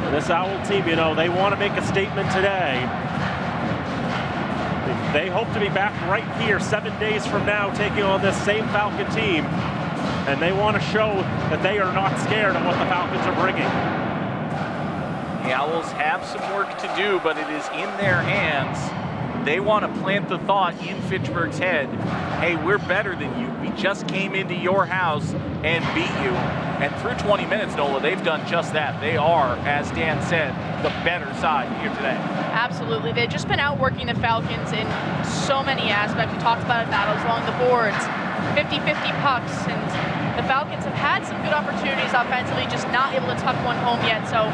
And this Owl team, you know, they want to make a statement today. They hope to be back right here 7 days from now taking on this same Falcon team. And they want to show that they are not scared of what the Falcons are bringing. The Owls have some work to do, but it is in their hands. They want to plant the thought in Fitchburg's head, hey, we're better than you. We just came into your house and beat you. And through 20 minutes, Nola, they've done just that. They are, as Dan said, the better side here today. Absolutely. They've just been outworking the Falcons in so many aspects. We talked about it, battles along the boards, 50-50 pucks, and the Falcons have had some good opportunities offensively, just not able to tuck one home yet. So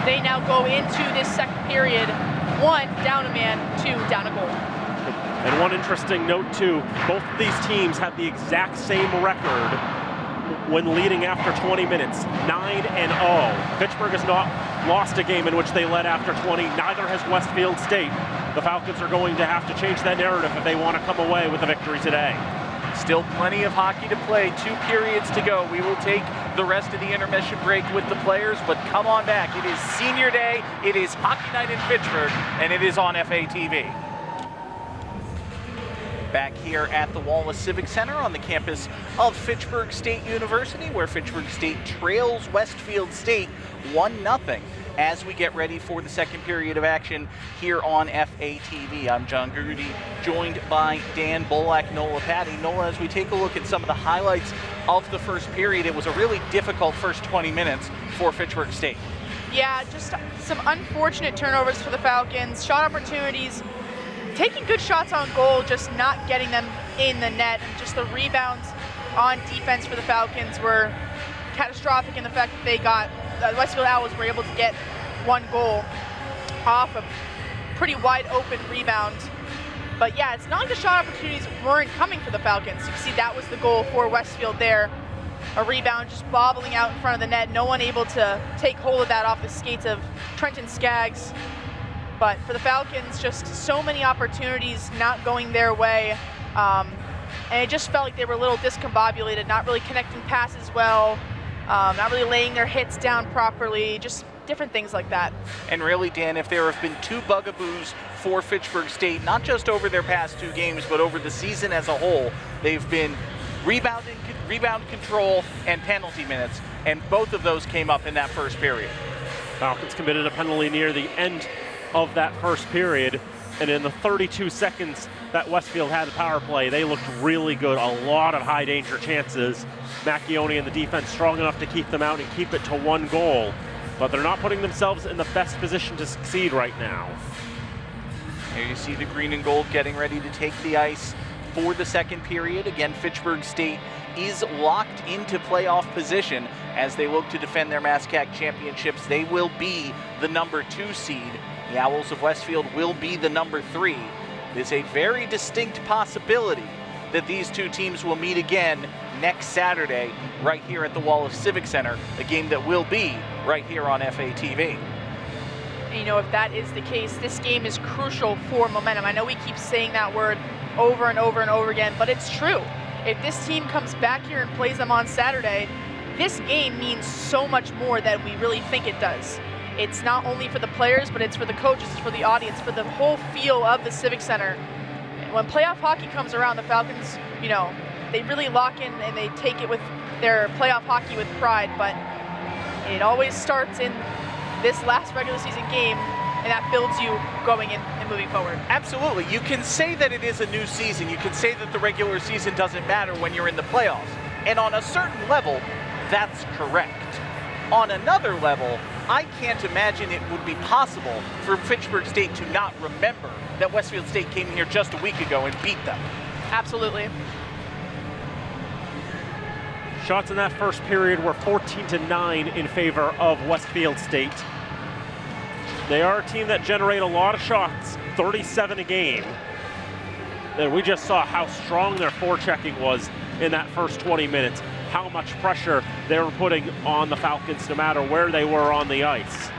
they now go into this second period, 1, down a man, 2, down a goal. And one interesting note too, both of these teams have the exact same record when leading after 20 minutes, 9-0. Fitchburg has not lost a game in which they led after 20, neither has Westfield State. The Falcons are going to have to change that narrative if they want to come away with a victory today. Still plenty of hockey to play, 2 periods to go. We will take the rest of the intermission break with the players, but come on back. It is senior day, it is hockey night in Fitchburg, and it is on FATV. Back here at the Wallace Civic Center on the campus of Fitchburg State University, where Fitchburg State trails Westfield State 1-0 as we get ready for the second period of action here on FATV. I'm John Grudy, joined by Dan Bolak, Nola Patty. Nola, as we take a look at some of the highlights of the first period, it was a really difficult first 20 minutes for Fitchburg State. Yeah, just some unfortunate turnovers for the Falcons, shot opportunities, taking good shots on goal, just not getting them in the net. Just the rebounds on defense for the Falcons were catastrophic in the fact that they got, the Westfield Owls were able to get 1 goal off a pretty wide open rebound. But yeah, it's not like the shot opportunities weren't coming for the Falcons. You can see that was the goal for Westfield there. A rebound just bobbling out in front of the net. No one able to take hold of that off the skates of Trenton Skaggs. But for the Falcons, just so many opportunities not going their way. And it just felt like they were a little discombobulated, not really connecting passes well, not really laying their hits down properly, just different things like that. And really, Dan, if there have been 2 bugaboos for Fitchburg State, not just over their past 2 games, but over the season as a whole, they've been rebound control and penalty minutes. and both of those came up in that first period. Falcons committed a penalty near the end of that first period, and in the 32 seconds that Westfield had the power play, they looked really good. A lot of high danger chances. Macchione and the defense strong enough to keep them out and keep it to 1 goal, but they're not putting themselves in the best position to succeed right now. Here you see the green and gold getting ready to take the ice for the second period. Again, Fitchburg State is locked into playoff position as they look to defend their MASCAC championships. They will be the number 2 seed. The Owls of Westfield will be the number 3. There's a very distinct possibility that these two teams will meet again next Saturday right here at the Wallace Civic Center, a game that will be right here on FATV. And you know, if that is the case, this game is crucial for momentum. I know we keep saying that word over and over and over again, but it's true. If this team comes back here and plays them on Saturday, this game means so much more than we really think it does. It's not only for the players, but it's for the coaches, it's for the audience, for the whole feel of the Civic Center. When playoff hockey comes around, the Falcons, you know, they really lock in and they take it with their playoff hockey with pride, but it always starts in this last regular season game, and that builds you going in and moving forward. Absolutely. You can say that it is a new season. You can say that the regular season doesn't matter when you're in the playoffs. And on a certain level, that's correct. On another level, I can't imagine it would be possible for Fitchburg State to not remember that Westfield State came here just a week ago and beat them. Absolutely. Shots in that first period were 14-9 in favor of Westfield State. They are a team that generate a lot of shots, 37 a game. And we just saw how strong their forechecking was in that first 20 minutes, how much pressure they were putting on the Falcons no matter where they were on the ice.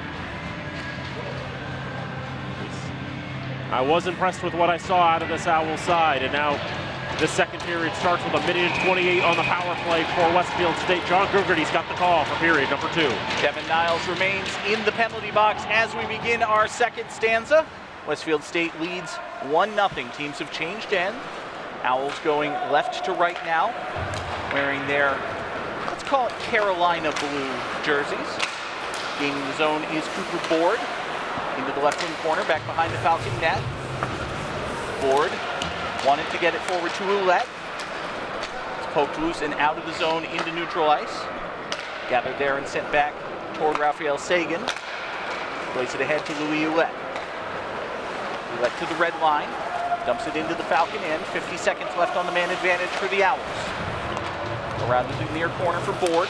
I was impressed with what I saw out of this Owl side, and now the second period starts with 1:28 on the power play for Westfield State. John Grugerty's got the call for period number 2. Kevin Niles remains in the penalty box as we begin our second stanza. Westfield State leads 1-0. Teams have changed end. Owls going left to right now, wearing their, let's call it Carolina blue jerseys. Gaining the zone is Cooper Board. Into the left wing corner, back behind the Falcon net. Board wanted to get it forward to Ouellette. It's poked loose and out of the zone into neutral ice. Gathered there and sent back toward Raphael Sagan. Plays it ahead to Louis Ouellette. Ouellette to the red line. Dumps it into the Falcon end. 50 seconds left on the man advantage for the Owls. Around to the near corner for Board.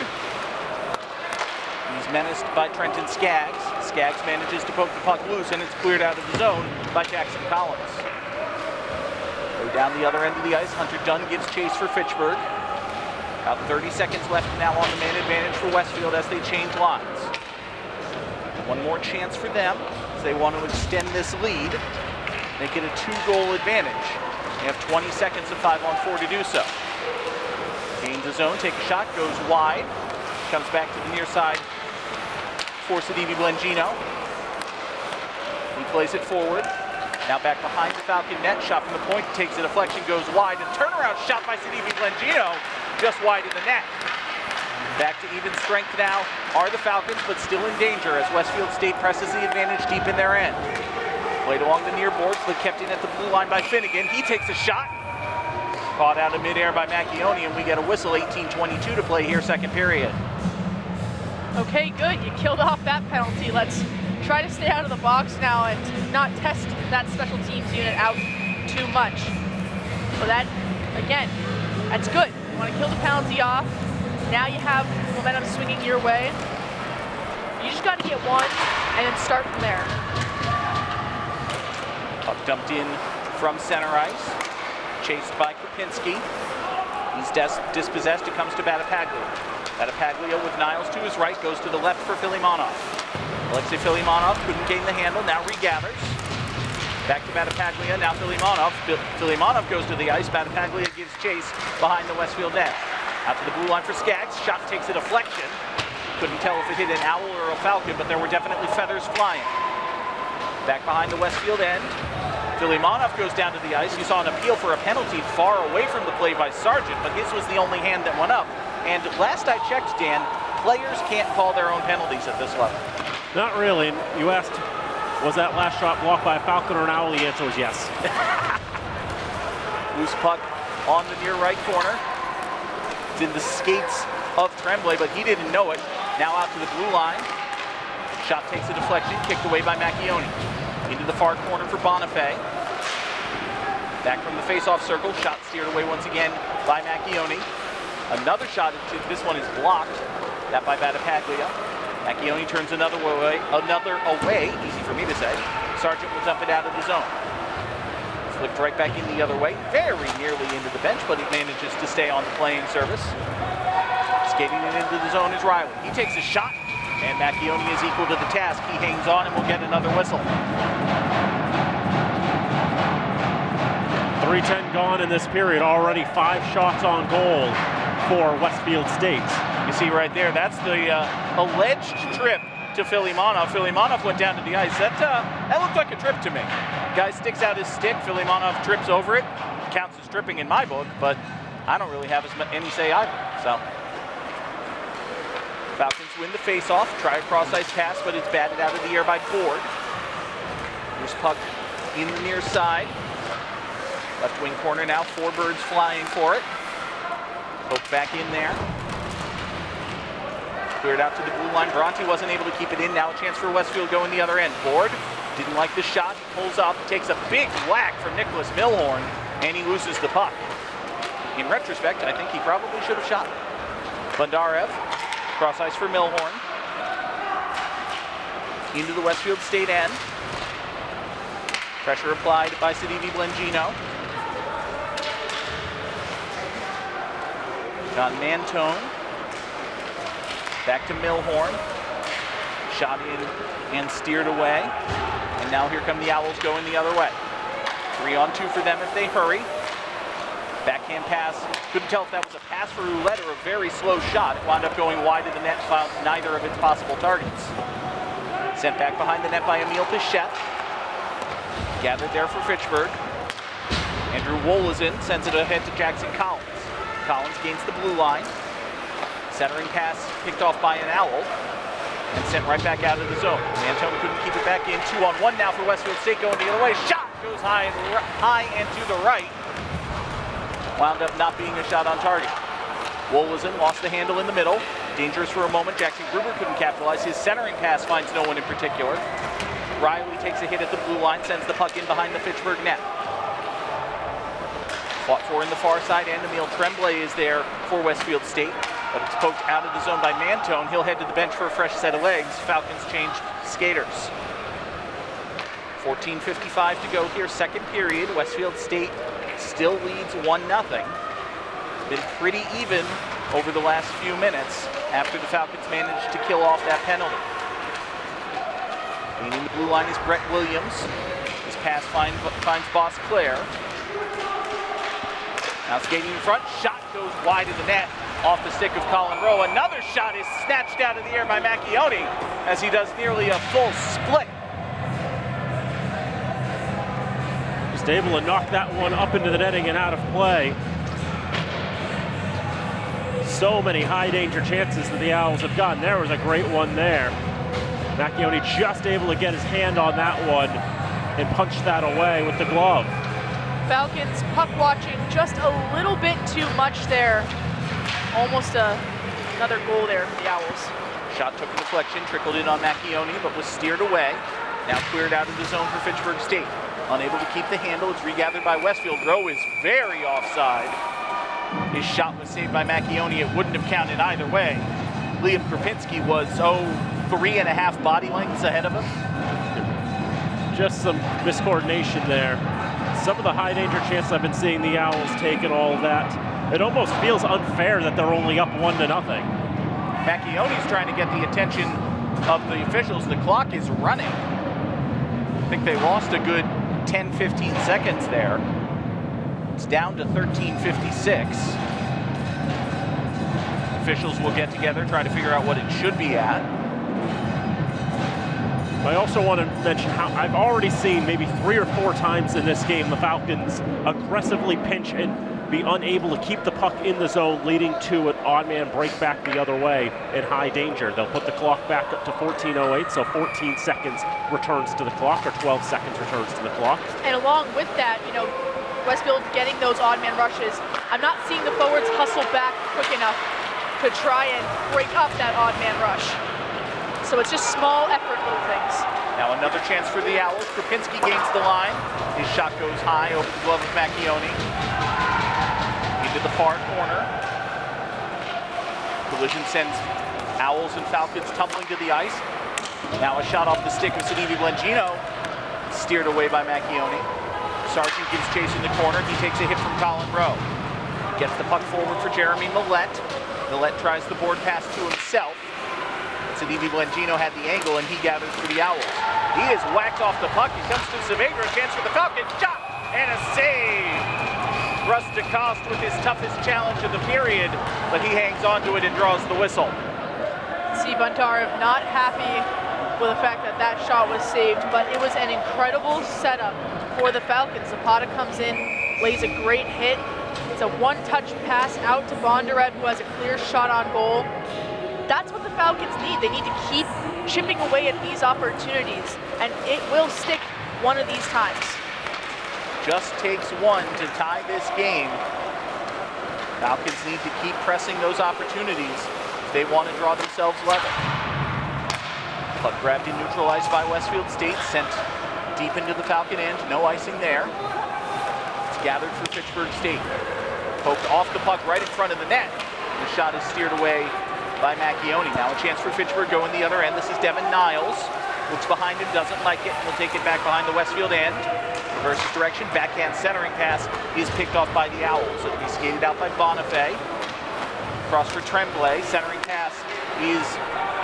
He's menaced by Trenton Skaggs. Skaggs manages to poke the puck loose, and it's cleared out of the zone by Jackson Collins. Go down the other end of the ice. Hunter Dunn gives chase for Fitchburg. About 30 seconds left now on the man advantage for Westfield as they change lines. One more chance for them as they want to extend this lead. Make it a 2-goal advantage. They have 20 seconds of 5-on-4 to do so. Gains the zone, take a shot, goes wide. Comes back to the near side for Sidibe Blengino. He plays it forward. Now back behind the Falcon net. Shot from the point, takes a deflection, goes wide. And turnaround shot by Sidibe Blengino, just wide of the net. Back to even strength now are the Falcons, but still in danger as Westfield State presses the advantage deep in their end. Played along the near boards, but kept in at the blue line by Finnegan. He takes a shot. Caught out of midair by Macchione, and we get a whistle. 18:22 to play here, second period. Okay, good. You killed off that penalty. Let's try to stay out of the box now and not test that special teams unit out too much. So that, again, that's good. You want to kill the penalty off. Now you have momentum swinging your way. You just got to get one and then start from there. Puck dumped in from center ice. Chased by Krupinski. He's dispossessed. It comes to Battapaglia. Battapaglia with Niles to his right, goes to the left for Filimonov. Alexei Filimonov couldn't gain the handle, now regathers. Back to Battapaglia, now Filimonov. Filimonov goes to the ice, Battapaglia gives chase behind the Westfield net. Out to the blue line for Skaggs, shot takes a deflection. Couldn't tell if it hit an Owl or a Falcon, but there were definitely feathers flying. Back behind the Westfield end. Filimonov goes down to the ice. You saw an appeal for a penalty far away from the play by Sargent, but his was the only hand that went up. And last I checked, Dan, players can't call their own penalties at this level. Not really. And you asked, was that last shot blocked by a Falcon or an Owl? The answer was yes. Loose puck on the near right corner. It's in the skates of Tremblay, but he didn't know it. Now out to the blue line. Shot takes a deflection, kicked away by Macchioni. Into the far corner for Bonifay. Back from the face-off circle, shot steered away once again by Macchioni. Another shot, this one is blocked. That by Battipaglia. Macchioni turns another away, easy for me to say. Sargent will dump it out of the zone. Flipped right back in the other way, very nearly into the bench, but he manages to stay on the playing service. Skating it into the zone is Riley. He takes a shot, and Macchioni is equal to the task. He hangs on and will get another whistle. 3:10 gone in this period. Already 5 shots on goal for Westfield State. You see right there, that's the alleged trip to Filimonov. Filimonov went down to the ice. That looked like a trip to me. Guy sticks out his stick, Filimonov trips over it. Counts as tripping in my book, but I don't really have any say either. So Falcons win the face-off, try a cross-ice pass, but it's batted out of the air by Ford. Here's puck in the near side. Left wing corner now, 4 birds flying for it. Poke back in there. Cleared out to the blue line. Bronte wasn't able to keep it in. Now a chance for Westfield going the other end. Ford didn't like the shot, pulls up, takes a big whack from Nicholas Milhorn, and he loses the puck. In retrospect, I think he probably should have shot. Bondarev, cross ice for Milhorn. Into the Westfield State end. Pressure applied by Sidivi Blengino. John Mantone. Back to Milhorn. Shot in and steered away. And now here come the Owls going the other way. 3-on-2 for them if they hurry. Backhand pass. Couldn't tell if that was a pass for roulette or a very slow shot. It wound up going wide of the net, found neither of its possible targets. Sent back behind the net by Emil Pichette. Gathered there for Fitchburg. Andrew Wolozin sends it ahead to Jackson Collins. Collins gains the blue line. Centering pass picked off by an Owl and sent right back out of the zone. Mantone couldn't keep it back in. 2-on-1 now for Westfield State going the other way. Shot goes high and to the right. Wound up not being a shot on target. Wolozin lost the handle in the middle. Dangerous for a moment. Jackson Gruber couldn't capitalize. His centering pass finds no one in particular. Riley takes a hit at the blue line, sends the puck in behind the Fitchburg net. Fought for in the far side end. Emil Tremblay is there for Westfield State, but it's poked out of the zone by Mantone. He'll head to the bench for a fresh set of legs. Falcons change skaters. 14:55 to go here, second period. Westfield State still leads 1-0. Been pretty even over the last few minutes after the Falcons managed to kill off that penalty. Leaning the blue line is Brett Williams. His pass finds Boss Claire. Now skating in front, shot goes wide of the net, off the stick of Colin Rowe. Another shot is snatched out of the air by Macchioni as he does nearly a full split. Just able to knock that one up into the netting and out of play. So many high danger chances that the Owls have gotten. There was a great one there. Macchioni just able to get his hand on that one and punch that away with the glove. Falcons puck watching just a little bit too much there. Almost another goal there for the Owls. Shot took a deflection, trickled in on Macchioni, but was steered away. Now cleared out of the zone for Fitchburg State. Unable to keep the handle, it's regathered by Westfield. Rowe is very offside. His shot was saved by Macchioni. It wouldn't have counted either way. Liam Krupinski was, 3.5 body lengths ahead of him. Just some miscoordination there. Some of the high danger chances I've been seeing the Owls take and all of that, it almost feels unfair that they're only up 1-0. Macchioni's trying to get the attention of the officials. The clock is running. I think they lost a good 10-15 seconds there. It's down to 13:56. Officials will get together, try to figure out what it should be at. I also want to mention how I've already seen maybe 3 or 4 times in this game the Falcons aggressively pinch and be unable to keep the puck in the zone, leading to an odd man break back the other way in high danger. They'll put the clock back up to 14:08, so 14 seconds returns to the clock, or 12 seconds returns to the clock. And along with that, you know, Westfield getting those odd man rushes. I'm not seeing the forwards hustle back quick enough to try and break up that odd man rush. So it's just small effort little things. Now another chance for the Owls. Krupinski gains the line. His shot goes high over the glove of Macchione. Into the far corner. Collision sends Owls and Falcons tumbling to the ice. Now a shot off the stick of Sidivi Blengino. Steered away by Macchione. Sargent gives chase in the corner. He takes a hit from Colin Rowe. Gets the puck forward for Jeremy Millette. Millette tries the board pass to himself. Sidivi Blengino had the angle, and he gathers for the Owls. He is whacked off the puck. He comes to Saavedra, a chance for the Falcons. Shot and a save. Russ DeCoste with his toughest challenge of the period, but he hangs on to it and draws the whistle. See Buntarev not happy with the fact that that shot was saved, but it was an incredible setup for the Falcons. Zapata comes in, lays a great hit. It's a one-touch pass out to Bondarev, who has a clear shot on goal. That's what the Falcons need. They need to keep chipping away at these opportunities, and it will stick one of these times. Just takes one to tie this game. Falcons need to keep pressing those opportunities if they want to draw themselves level. Puck grabbed and neutralized by Westfield State, sent deep into the Falcon end, no icing there. It's gathered for Fitchburg State. Poked off the puck right in front of the net. The shot is steered away by Macchione. Now a chance for Fitchburg going the other end. This is Devin Niles. Looks behind him, doesn't like it, and will take it back behind the Westfield end. Reverses direction, backhand centering pass is picked off by the Owls. It'll be skated out by Bonifay. Cross for Tremblay, centering pass is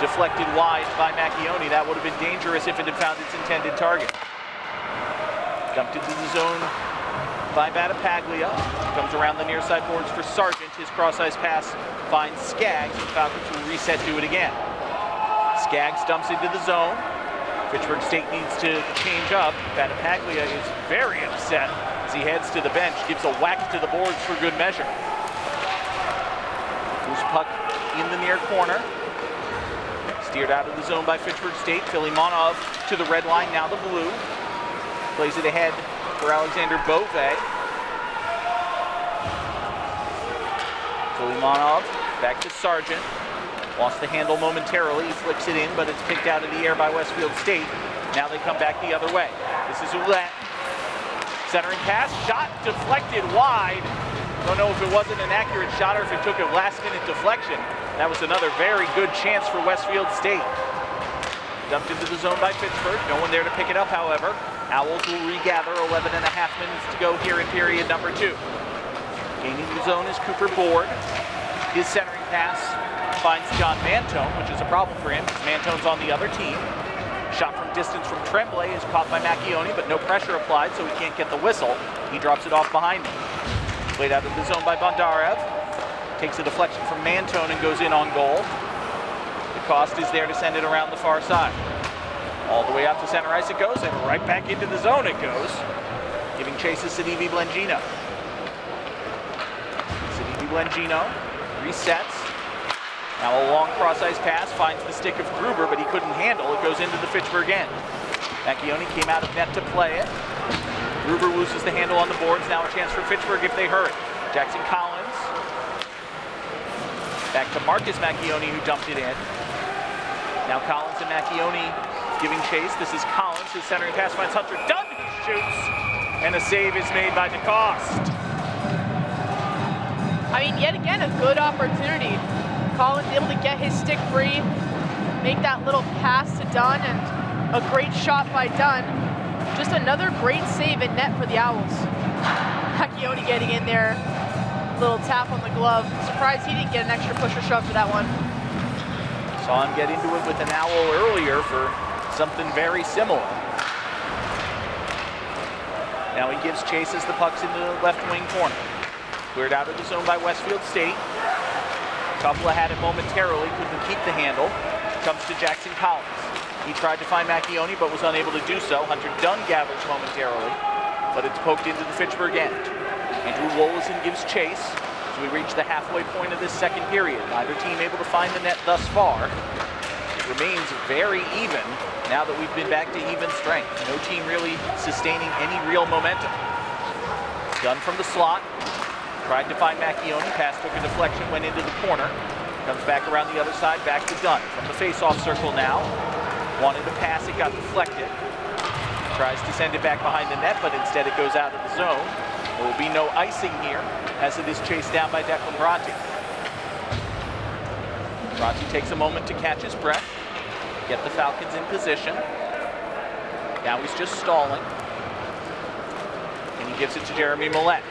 deflected wide by Macchione. That would have been dangerous if it had found its intended target. Dumped into the zone by Battipaglia. Comes around the near side boards for Sargent. His cross-ice pass finds Skaggs, and Falcons will reset to it again. Skaggs dumps into the zone. Fitchburg State needs to change up. Battipaglia is very upset as he heads to the bench, gives a whack to the boards for good measure. Loose puck in the near corner. Steered out of the zone by Fitchburg State. Filimonov to the red line, now the blue. Plays it ahead for Alexander Beauvais. Filimonov back to Sargent. Lost the handle momentarily. He flicks it in, but it's picked out of the air by Westfield State. Now they come back the other way. This is Ouellette. Centering pass, shot deflected wide. Don't know if it wasn't an accurate shot or if it took a last-minute deflection. That was another very good chance for Westfield State. Dumped into the zone by Fitchburg. No one there to pick it up, however. Owls will regather. 11 and a half minutes to go here in period number 2. Gaining the zone is Cooper Board. His centering pass finds John Mantone, which is a problem for him. Mantone's on the other team. Shot from distance from Tremblay is caught by Macchione, but no pressure applied, so he can't get the whistle. He drops it off behind him. Played out of the zone by Bondarev. Takes a deflection from Mantone and goes in on goal. The cost is there to send it around the far side. All the way out to center ice it goes, and right back into the zone it goes. Giving chase to Sidivi Blengino. Sidivi Blengino resets. Now a long cross-ice pass finds the stick of Gruber, but he couldn't handle it. Goes into the Fitchburg end. Macchione came out of net to play it. Gruber loses the handle on the boards. Now a chance for Fitchburg if they hurry. Jackson Collins. Back to Marcus Macchione, who dumped it in. Now Collins and Macchione giving chase. This is Collins. His centering pass finds Hunter Dunn. He shoots. And a save is made by DeCoste. I mean, yet again, a good opportunity. Collins able to get his stick free, make that little pass to Dunn, and a great shot by Dunn. Just another great save in net for the Owls. Macchione getting in there, little tap on the glove. Surprised he didn't get an extra push or shove for that one. Saw him get into it with an Owl earlier for something very similar. Now he gives chase as the puck's in the left wing corner. Cleared out of the zone by Westfield State. Kupla had it momentarily, couldn't keep the handle. Comes to Jackson Collins. He tried to find Macchione, but was unable to do so. Hunter Dunn gathers momentarily, but it's poked into the Fitchburg end. Andrew Wolison gives chase as we reach the halfway point of this second period. Neither team able to find the net thus far. It remains very even now that we've been back to even strength. No team really sustaining any real momentum. Gunn from the slot. Tried to find Macchione. Pass took a deflection, went into the corner. Comes back around the other side, back to Gunn. From the face-off circle now. Wanted to pass, it got deflected. Tries to send it back behind the net, but instead it goes out of the zone. There will be no icing here, as it is chased down by Declan Bronte. Bronte takes a moment to catch his breath, get the Falcons in position. Now he's just stalling. And he gives it to Jeremy Millette.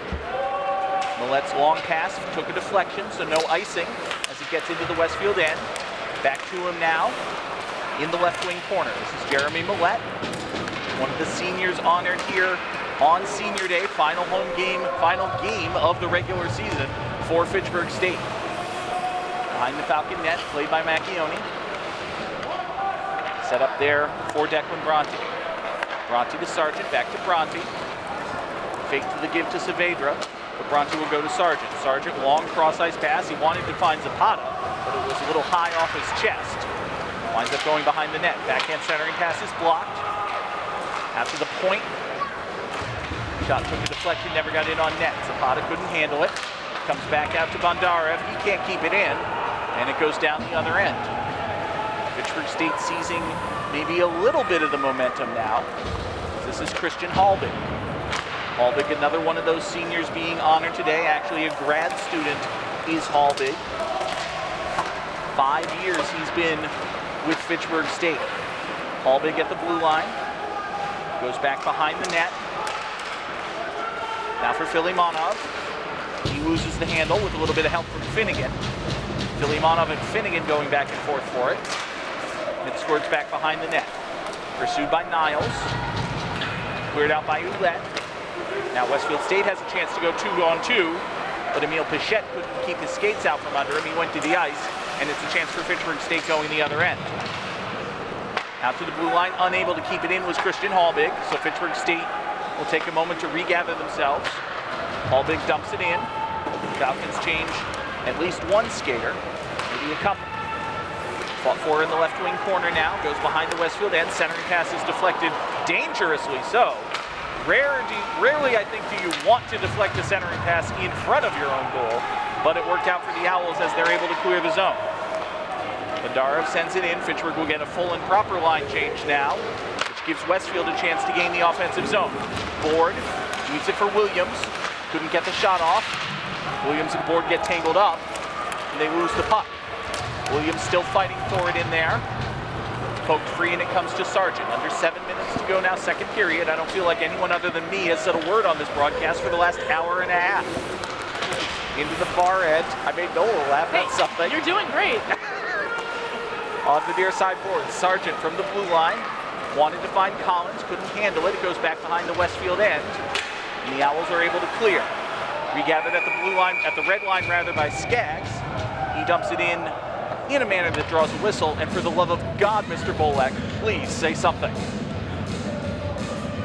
Millette's long pass took a deflection, so no icing as it gets into the Westfield end. Back to him now in the left wing corner. This is Jeremy Millette, one of the seniors honored here on Senior Day, final game of the regular season for Fitchburg State. Behind the Falcon net, played by Macchione. Set up there for Declan Bronte. Bronte to Sargent, back to Bronte. Fake to the give to Saavedra, but Bronte will go to Sargent. Sargent, long cross-ice pass. He wanted to find Zapata, but it was a little high off his chest. Winds up going behind the net. Backhand centering pass is blocked. After the point, shot took a deflection, never got in on net. Zapata couldn't handle it. Comes back out to Bondarev. He can't keep it in, and it goes down the other end. Fitchburg State seizing maybe a little bit of the momentum now. This is Christian Halbig. Halbig, another one of those seniors being honored today. Actually, a grad student is Halbig. 5 years he's been with Fitchburg State. Halbig at the blue line. Goes back behind the net. Now for Filimonov. He loses the handle with a little bit of help from Finnegan. Filimonov and Finnegan going back and forth for it. It squirts back behind the net. Pursued by Niles. Cleared out by Ouellette. Now Westfield State has a chance to go 2-on-2, but Emile Pichette couldn't keep his skates out from under him. He went to the ice, and it's a chance for Fitchburg State going the other end. Out to the blue line, unable to keep it in was Christian Halbig, so Fitchburg State will take a moment to regather themselves. Halbig dumps it in. Falcons change at least one skater, maybe a couple. Fought for in the left wing corner now, goes behind the Westfield end. Centering pass is deflected dangerously so. Rarely, I think, do you want to deflect a centering pass in front of your own goal, but it worked out for the Owls as they're able to clear the zone. Bondarev sends it in. Fitchburg will get a full and proper line change now, which gives Westfield a chance to gain the offensive zone. Board leaves it for Williams. Couldn't get the shot off. Williams and Board get tangled up, and they lose the puck. Williams still fighting for it in there. Poked free, and it comes to Sargent. Under 7 minutes to go now, second period. I don't feel like anyone other than me has said a word on this broadcast for the last hour and a half. Into the far edge. I made Noel laugh. That's something. You're doing great. On the near side board, Sargent from the blue line. Wanted to find Collins, couldn't handle it. It goes back behind the Westfield end. And the Owls are able to clear. Regathered at the blue line, at the red line rather, by Skaggs. He dumps it in a manner that draws a whistle, and for the love of God, Mr. Bolek, please say something.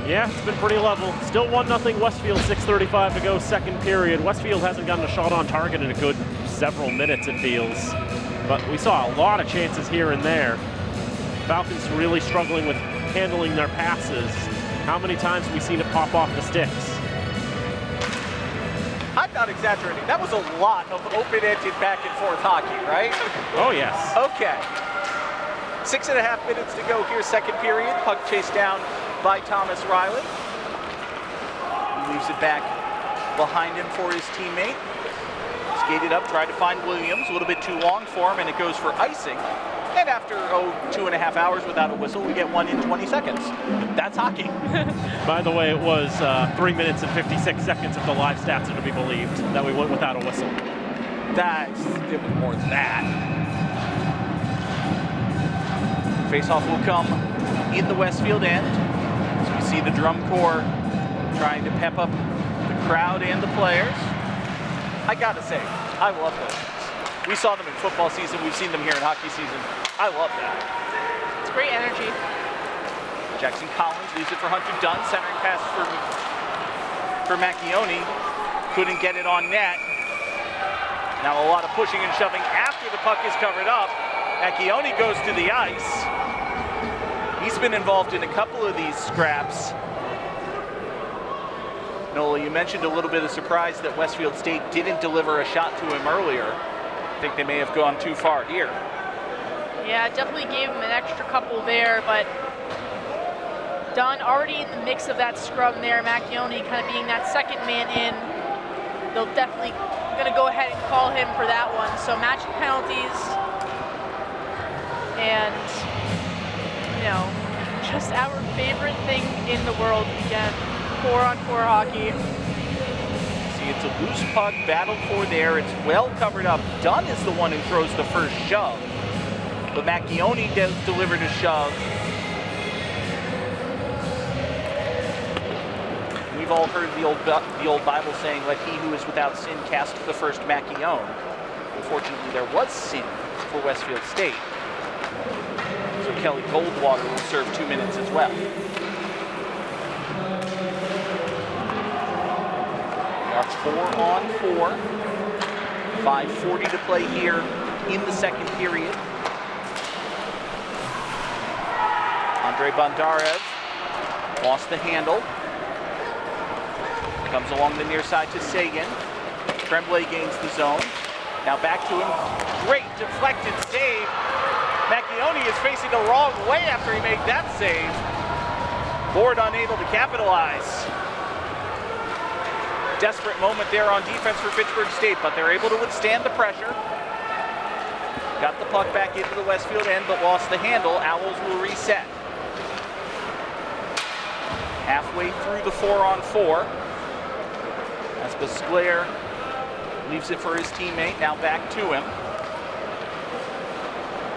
Yeah, it's been pretty level. Still 1-0 Westfield, 6:35 to go, second period. Westfield hasn't gotten a shot on target in a good several minutes, it feels. But we saw a lot of chances here and there. Falcons really struggling with handling their passes. How many times have we seen it pop off the sticks? I'm not exaggerating. That was a lot of open-ended back-and-forth hockey, right? Oh, yes. Okay. 6.5 minutes to go here, second period. Puck chased down by Thomas Riley. He leaves it back behind him for his teammate. Skated up, tried to find Williams. A little bit too long for him, and it goes for icing. And after, 2.5 hours without a whistle, we get one in 20 seconds. That's hockey. By the way, it was 3 minutes and 56 seconds if the live stats are to be believed that we went without a whistle. It was more than that. Faceoff will come in the Westfield end. So we see the drum corps trying to pep up the crowd and the players. I gotta say, I love those. We saw them in football season. We've seen them here in hockey season. I love that. It's great energy. Jackson Collins leaves it for Hunter Dunn. Centering pass for Macchione. couldn't get it on net. Now a lot of pushing and shoving after the puck is covered up. Macchione goes to the ice. He's been involved in a couple of these scraps. Nola, you mentioned a little bit of surprise that Westfield State didn't deliver a shot to him earlier. I think they may have gone too far here. Yeah, definitely gave him an extra couple there, but Dunn already in the mix of that scrum there. Macchione kind of being that second man in. They'll definitely going to go ahead and call him for that one. So matching penalties and, you know, just our favorite thing in the world again, 4-on-4 hockey. See, it's a loose puck battled for there. It's well covered up. Dunn is the one who throws the first shove, but Macchione delivered a shove. We've all heard the old Bible saying, "Let he who is without sin cast the first Macchione." Unfortunately, there was sin for Westfield State, so Kelly Goldwater will serve 2 minutes as well. Our 4-on-4. 5:40 to play here in the second period. Andre Bondarev lost the handle. Comes along the near side to Sagan. Tremblay gains the zone. Now back to him. Great deflected save. Macchione is facing the wrong way after he made that save. Board unable to capitalize. Desperate moment there on defense for Fitchburg State, but they're able to withstand the pressure. Got the puck back into the Westfield end, but lost the handle. Owls will reset. Halfway through the 4-on-4. As Besclair leaves it for his teammate, now back to him.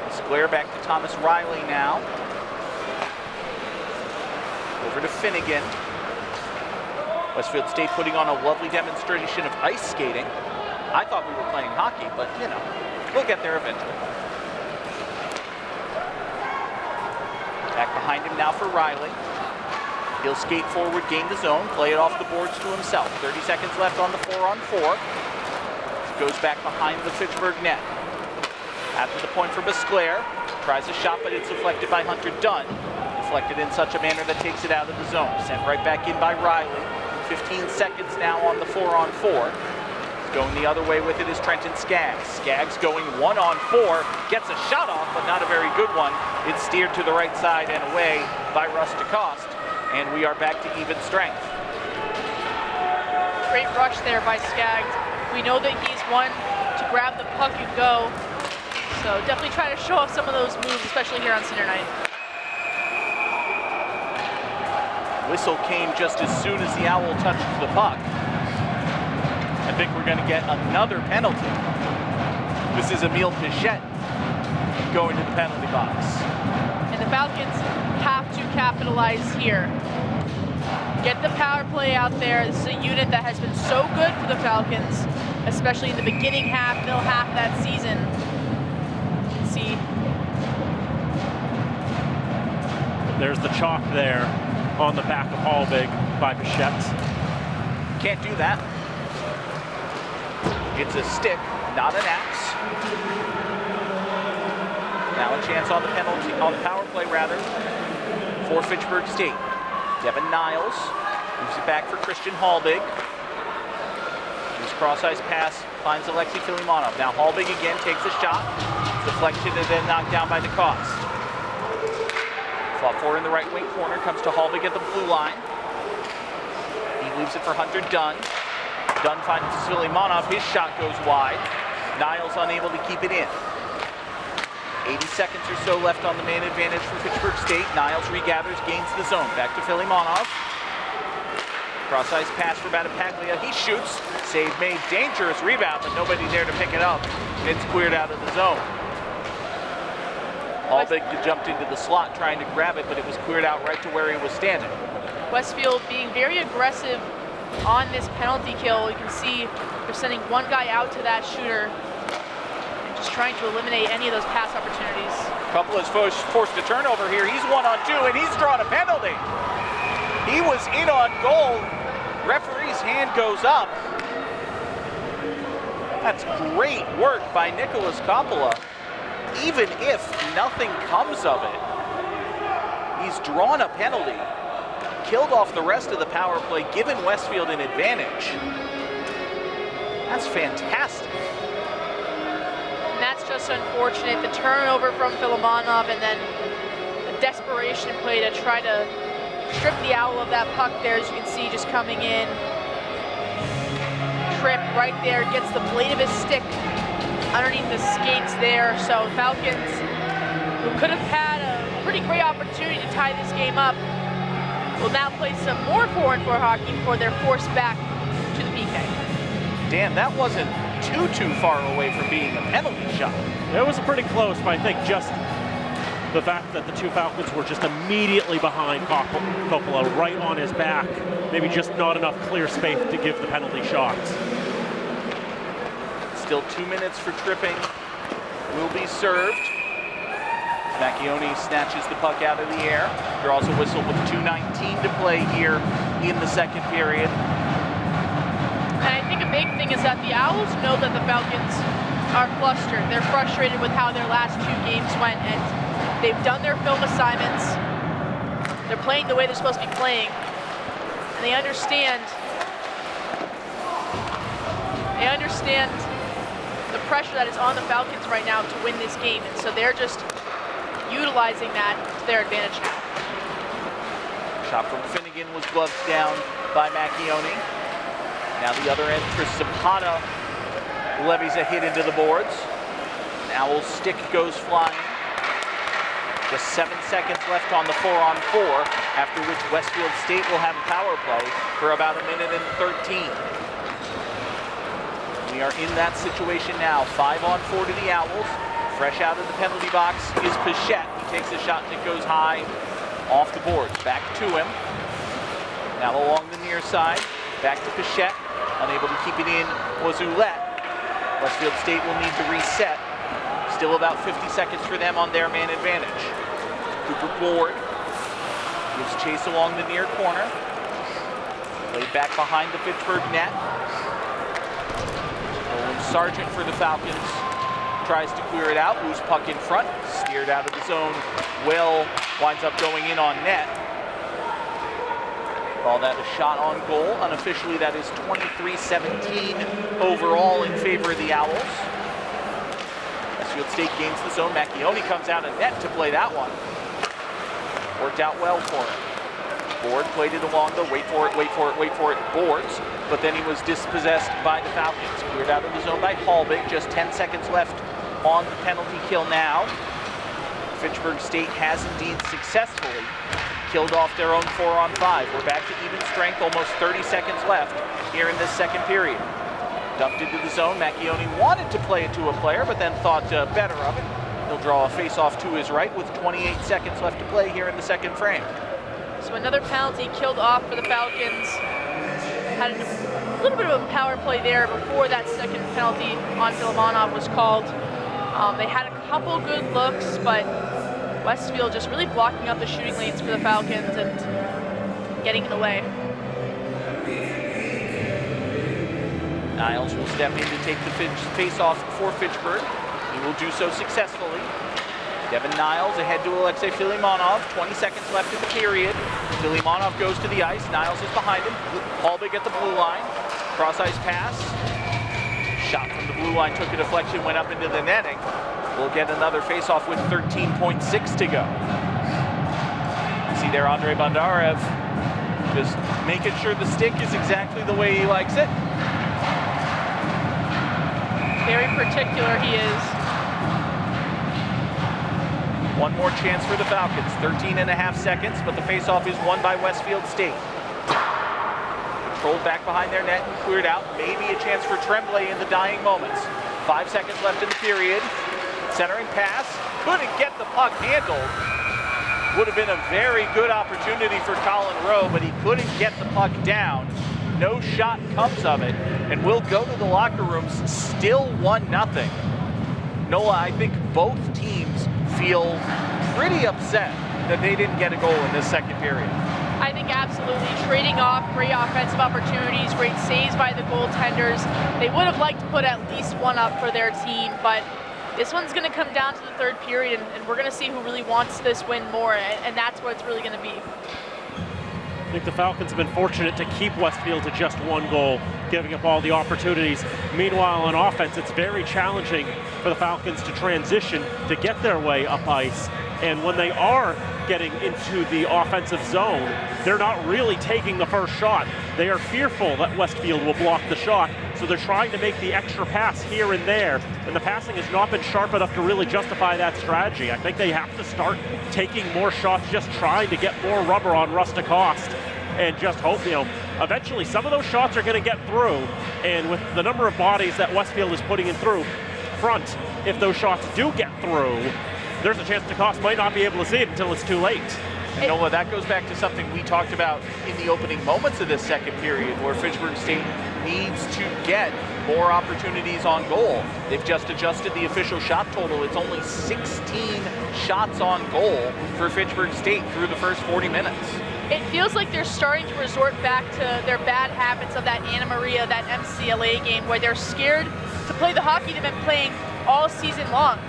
Besclair back to Thomas Riley now. Over to Finnegan. Westfield State putting on a lovely demonstration of ice skating. I thought we were playing hockey, but you know, we'll get there eventually. Back behind him now for Riley. He'll skate forward, gain the zone, play it off the boards to himself. 30 seconds left on the 4-on-4. Goes back behind the Fitchburg net. After the point for Besclair. Tries a shot, but it's deflected by Hunter Dunn. Deflected in such a manner that takes it out of the zone. Sent right back in by Riley. 15 seconds now on the 4-on-4. Going the other way with it is Trenton Skaggs. Skaggs going 1-on-4. Gets a shot off, but not a very good one. It's steered to the right side and away by Russ DeCoste. And we are back to even strength. Great rush there by Skaggs. We know that he's one to grab the puck and go. So definitely try to show off some of those moves, especially here on senior night. Whistle came just as soon as the Owl touched the puck. I think we're going to get another penalty. This is Emile Pichette going to the penalty box. And the Falcons have to capitalize here. Get the power play out there. This is a unit that has been so good for the Falcons, especially in the beginning half, middle half of that season. You can see. There's the chalk there on the back of Hallbig by Pichette. Can't do that. It's a stick, not an axe. Now a chance on the penalty, on the power play rather, for Fitchburg State. Devin Niles moves it back for Christian Hallbig. His cross-ice pass finds Alexei Filimonov. Now Hallbig again takes a shot. Deflection and then knocked down by DeCoste. Fought for in the right wing corner, comes to Hallbig at the blue line. He leaves it for Hunter Dunn. Dunn finds Filimonov, his shot goes wide. Niles unable to keep it in. 80 seconds or so left on the man advantage for Fitchburg State. Niles regathers, gains the zone. Back to Filimonov. Cross-ice pass for Battipaglia. He shoots. Save made. Dangerous rebound, but nobody there to pick it up. It's cleared out of the zone. Hallbig jumped into the slot trying to grab it, but it was cleared out right to where he was standing. Westfield being very aggressive on this penalty kill. You can see they're sending one guy out to that shooter. Just trying to eliminate any of those pass opportunities. Couple is forced a turnover here. He's 1-on-2 and he's drawn a penalty. He was in on goal. Referee's hand goes up. That's great work by Nicholas Coppola. Even if nothing comes of it, he's drawn a penalty, killed off the rest of the power play, given Westfield an advantage. That's fantastic. And that's just unfortunate. The turnover from Filimonov and then the desperation play to try to strip the Owl of that puck there, as you can see, just coming in. Trip right there, gets the blade of his stick underneath the skates there. So Falcons, who could have had a pretty great opportunity to tie this game up, will now play some more 4-on-4 hockey before they're forced back to the PK. Dan, that wasn't too far away from being a penalty shot. It was pretty close, but I think just the fact that the two Falcons were just immediately behind Coppola, right on his back, maybe just not enough clear space to give the penalty shots. Still 2 minutes for tripping. Will be served. Macchione snatches the puck out of the air. Draws a whistle with 2:19 to play here in the second period. And I think a big thing is that the Owls know that the Falcons are flustered. They're frustrated with how their last 2 games went, and they've done their film assignments. They're playing the way they're supposed to be playing. And they understand the pressure that is on the Falcons right now to win this game. And so they're just utilizing that to their advantage now. Shot from Finnegan was gloved down by Macchione. Now the other end for Zapata levies a hit into the boards. An Owl's stick goes flying. Just 7 seconds left on the 4-on-4, after which Westfield State will have a power play for about 1 minute and 13. We are in that situation now. 5-on-4 to the Owls. Fresh out of the penalty box is Pichette. He takes a shot and it goes high off the boards. Back to him. Now along the near side. Back to Pichette. Unable to keep it in was Ouellette. Westfield State will need to reset. Still about 50 seconds for them on their man advantage. Cooper Board gives chase along the near corner. Laid back behind the Fitchburg net. Nolan Sargent for the Falcons tries to clear it out. Loose puck in front. Steered out of the zone. Well winds up going in on net. Call that a shot on goal. Unofficially, that is 23-17 overall in favor of the Owls. Westfield State gains the zone. Macchione comes out of net to play that one. Worked out well for him. Board played it along the wait for it, boards. But then he was dispossessed by the Falcons. Cleared out of the zone by Hallbig. Just 10 seconds left on the penalty kill now. Fitchburg State has indeed successfully killed off their own 4-on-5. We're back to even strength, almost 30 seconds left here in this second period. Dumped into the zone. Macchione wanted to play it to a player, but then thought better of it. He'll draw a face-off to his right with 28 seconds left to play here in the second frame. So another penalty killed off for the Falcons. Had a little bit of a power play there before that second penalty on Filimonov was called. They had a couple good looks, but Westfield just really blocking up the shooting lanes for the Falcons and getting in the way. Niles will step in to take the face-off for Fitchburg. He will do so successfully. Devin Niles ahead to Alexei Filimonov. 20 seconds left in the period. Filimonov goes to the ice. Niles is behind him. Hallbig at the blue line. Cross-ice pass. Shot from the blue line, took a deflection, went up into the netting. We'll get another face-off with 13.6 to go. You see there Andrei Bondarev just making sure the stick is exactly the way he likes it. Very particular he is. One more chance for the Falcons. 13.5 seconds, but the face-off is won by Westfield State. Controlled back behind their net and cleared out. Maybe a chance for Tremblay in the dying moments. 5 seconds left in the period. Centering pass. Couldn't get the puck handled. Would have been a very good opportunity for Colin Rowe, but he couldn't get the puck down. No shot comes of it, and we'll go to the locker rooms still 1-0. Noah, I think both teams feel pretty upset that they didn't get a goal in this second period. I think absolutely. Trading off great offensive opportunities, great saves by the goaltenders. They would have liked to put at least one up for their team, but this one's going to come down to the third period, and we're going to see who really wants this win more, and that's what it's really going to be. I think the Falcons have been fortunate to keep Westfield to just one goal, giving up all the opportunities. Meanwhile, on offense, it's very challenging for the Falcons to transition, to get their way up ice. And when they are getting into the offensive zone, they're not really taking the first shot. They are fearful that Westfield will block the shot, so they're trying to make the extra pass here and there, and the passing has not been sharp enough to really justify that strategy. I think they have to start taking more shots, just trying to get more rubber on Rusticost, and just hope, eventually some of those shots are going to get through, and with the number of bodies that Westfield is putting in through front, if those shots do get through, there's a chance DeCoste might not be able to see it until it's too late. You know what, that goes back to something we talked about in the opening moments of this second period, where Fitchburg State needs to get more opportunities on goal. They've just adjusted the official shot total. It's only 16 shots on goal for Fitchburg State through the first 40 minutes. It feels like they're starting to resort back to their bad habits of that Anna Maria, that MCLA game, where they're scared to play the hockey they've been playing all season long.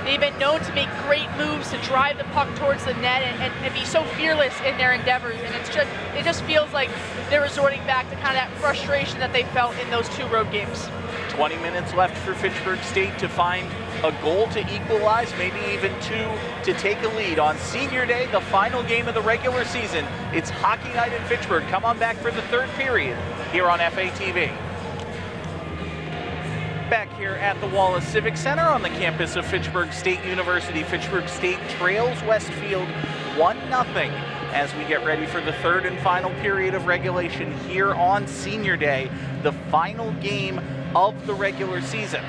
They've been known to make great moves, to drive the puck towards the net and be so fearless in their endeavors. And it just feels like they're resorting back to kind of that frustration that they felt in those two road games. 20 minutes left for Fitchburg State to find a goal to equalize, maybe even two to take a lead. On Senior Day, the final game of the regular season, it's Hockey Night in Fitchburg. Come on back for the third period here on FATV. Back here at the Wallace Civic Center on the campus of Fitchburg State University. Fitchburg State trails Westfield 1-0 as we get ready for the third and final period of regulation here on Senior Day, the final game of the regular season.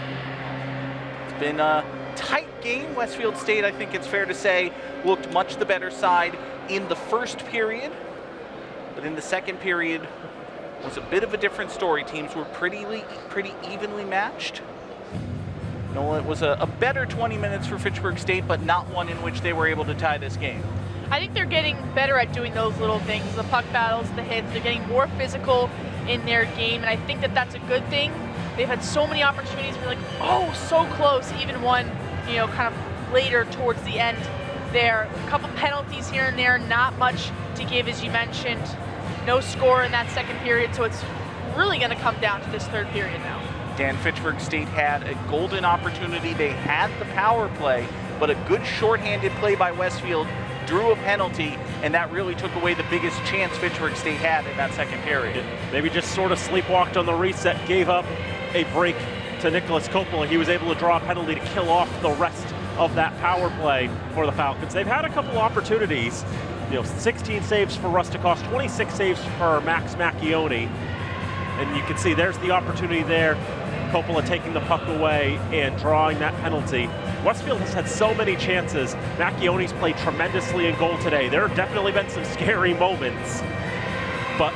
It's been a tight game. Westfield State, I think it's fair to say, looked much the better side in the first period, but in the second period, was a bit of a different story. Teams were pretty evenly matched. No, it was a better 20 minutes for Fitchburg State, but not one in which they were able to tie this game. I think they're getting better at doing those little things, the puck battles, the hits. They're getting more physical in their game, and I think that that's a good thing. They've had so many opportunities. We're like, oh, so close. Even one, kind of later towards the end there. A couple penalties here and there, not much to give, as you mentioned. No score in that second period, so it's really going to come down to this third period now. Dan, Fitchburg State had a golden opportunity. They had the power play, but a good shorthanded play by Westfield drew a penalty, and that really took away the biggest chance Fitchburg State had in that second period. Maybe just sort of sleepwalked on the reset, gave up a break to Nicholas Coppola. He was able to draw a penalty to kill off the rest of that power play for the Falcons. They've had a couple opportunities. 16 saves for Rusticost, 26 saves for Max Macchione. And you can see there's the opportunity there. Coppola taking the puck away and drawing that penalty. Westfield has had so many chances. Macchione's played tremendously in goal today. There have definitely been some scary moments. But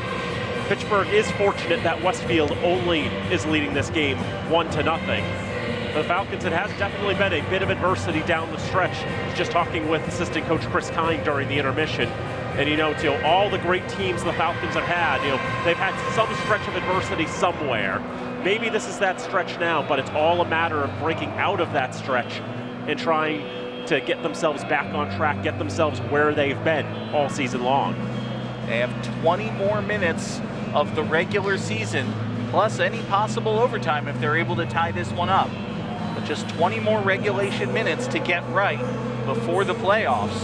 Fitchburg is fortunate that Westfield only is leading this game 1-0. For the Falcons, it has definitely been a bit of adversity down the stretch. I was just talking with assistant coach Chris Kine during the intermission. And all the great teams the Falcons have had, they've had some stretch of adversity somewhere. Maybe this is that stretch now, but it's all a matter of breaking out of that stretch and trying to get themselves back on track, get themselves where they've been all season long. They have 20 more minutes of the regular season, plus any possible overtime if they're able to tie this one up. But just 20 more regulation minutes to get right before the playoffs.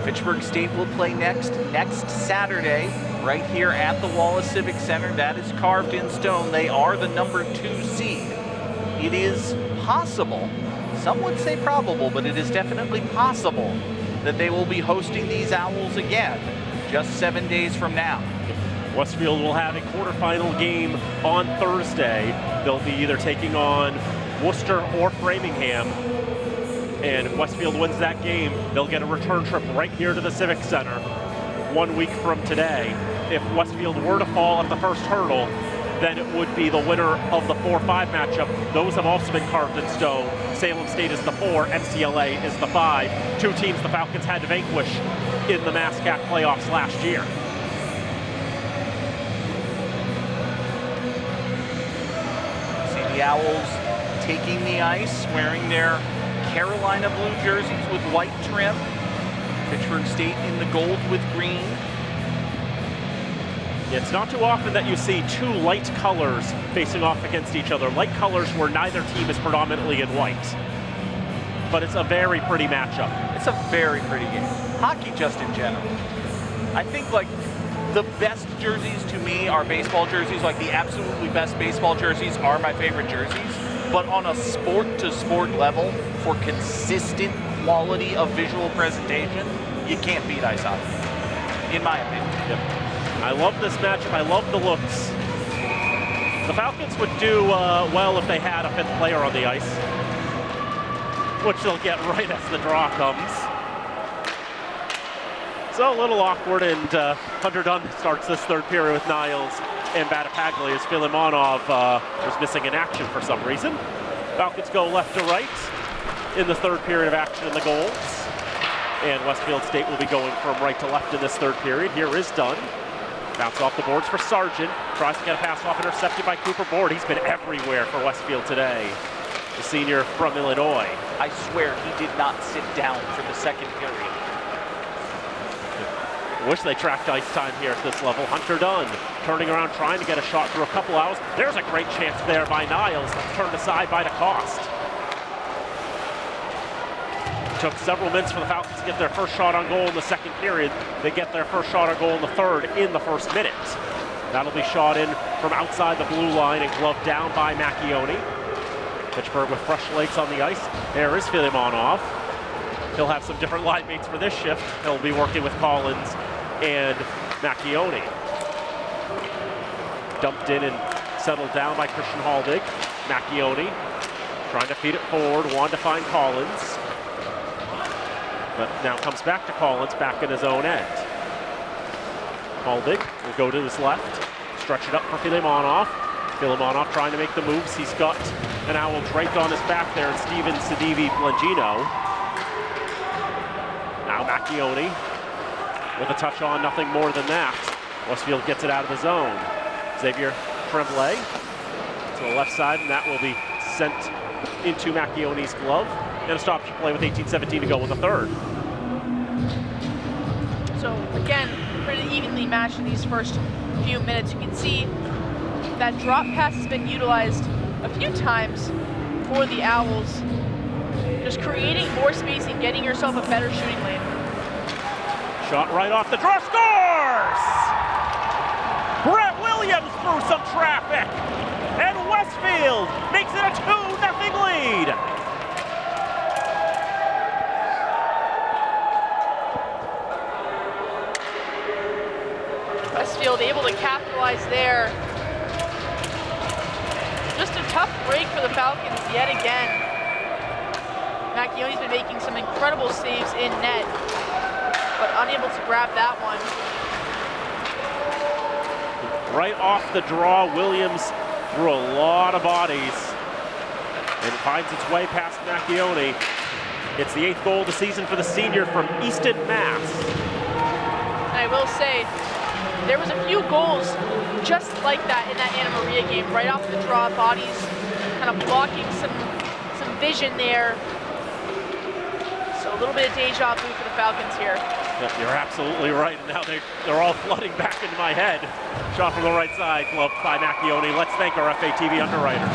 Fitchburg State will play next Saturday right here at the Wallace Civic Center. That is carved in stone. They are the number 2 seed. It is possible, some would say probable, but it is definitely possible that they will be hosting these Owls again just 7 days from now. Westfield will have a quarterfinal game on Thursday. They'll be either taking on Worcester or Framingham. And if Westfield wins that game, they'll get a return trip right here to the Civic Center 1 week from today. If Westfield were to fall at the first hurdle, then it would be the winner of the 4-5 matchup. Those have also been carved in stone. Salem State is the 4, MCLA is the 5. Two teams the Falcons had to vanquish in the MASCAC playoffs last year. The Owls taking the ice, wearing their Carolina blue jerseys with white trim. Fitchburg State in the gold with green. It's not too often that you see two light colors facing off against each other. Light colors where neither team is predominantly in white. But it's a very pretty matchup. It's a very pretty game. Hockey just in general. I think like the best jerseys to me are baseball jerseys. Like the absolutely best baseball jerseys are my favorite jerseys. But on a sport-to-sport level, for consistent quality of visual presentation, you can't beat ice hockey, in my opinion. Yep. I love this matchup. I love the looks. The Falcons would do well if they had a fifth player on the ice, which they'll get right as the draw comes. So a little awkward, and Hunter Dunn starts this third period with Niles and Batapagli as Filimonov was missing in action for some reason. Falcons go left to right in the third period of action in the goals. And Westfield State will be going from right to left in this third period. Here is Dunn. Bounce off the boards for Sargent. Tries to get a pass off, intercepted by Cooper Board. He's been everywhere for Westfield today. The senior from Illinois. I swear he did not sit down for the second period. Wish they tracked ice time here at this level. Hunter Dunn turning around, trying to get a shot through a couple hours. There's a great chance there by Niles. That's turned aside by DeCoste. Took several minutes for the Falcons to get their first shot on goal in the second period. They get their first shot on goal in the third in the first minute. That'll be shot in from outside the blue line and gloved down by Macchione. Fitchburg with fresh legs on the ice. There is Filimonov. He'll have some different line mates for this shift. He'll be working with Collins and Macchione. Dumped in and settled down by Christian Haldig. Macchione trying to feed it forward, wanted to find Collins. But now comes back to Collins, back in his own end. Haldig will go to his left, stretch it up for Filimonov. Filimonov trying to make the moves. He's got an Owl draped on his back there, and Steven Sedivi Blangino. Now Macchione with a touch on, nothing more than that. Westfield gets it out of the zone. Xavier Tremblay to the left side, and that will be sent into Macchione's glove. And a stop play with 18-17 to go in the third. So again, pretty evenly matched in these first few minutes. You can see that drop pass has been utilized a few times for the Owls. Just creating more space and getting yourself a better shooting lane. Shot right off the draw, scores! Brett Williams through some traffic. And Westfield makes it a 2-0 lead. Westfield able to capitalize there. Just a tough break for the Falcons yet again. Macchione's been making some incredible saves in net, but unable to grab that one. Right off the draw, Williams threw a lot of bodies and finds its way past Macchione. It's the 8th goal of the season for the senior from Easton, Mass. And I will say, there was a few goals just like that in that Anna Maria game, right off the draw, bodies kind of blocking some vision there. So a little bit of deja vu for the Falcons here. Yep, you're absolutely right. And now they're all flooding back into my head. Shot from the right side, gloved by Macchione. Let's thank our FATV underwriters.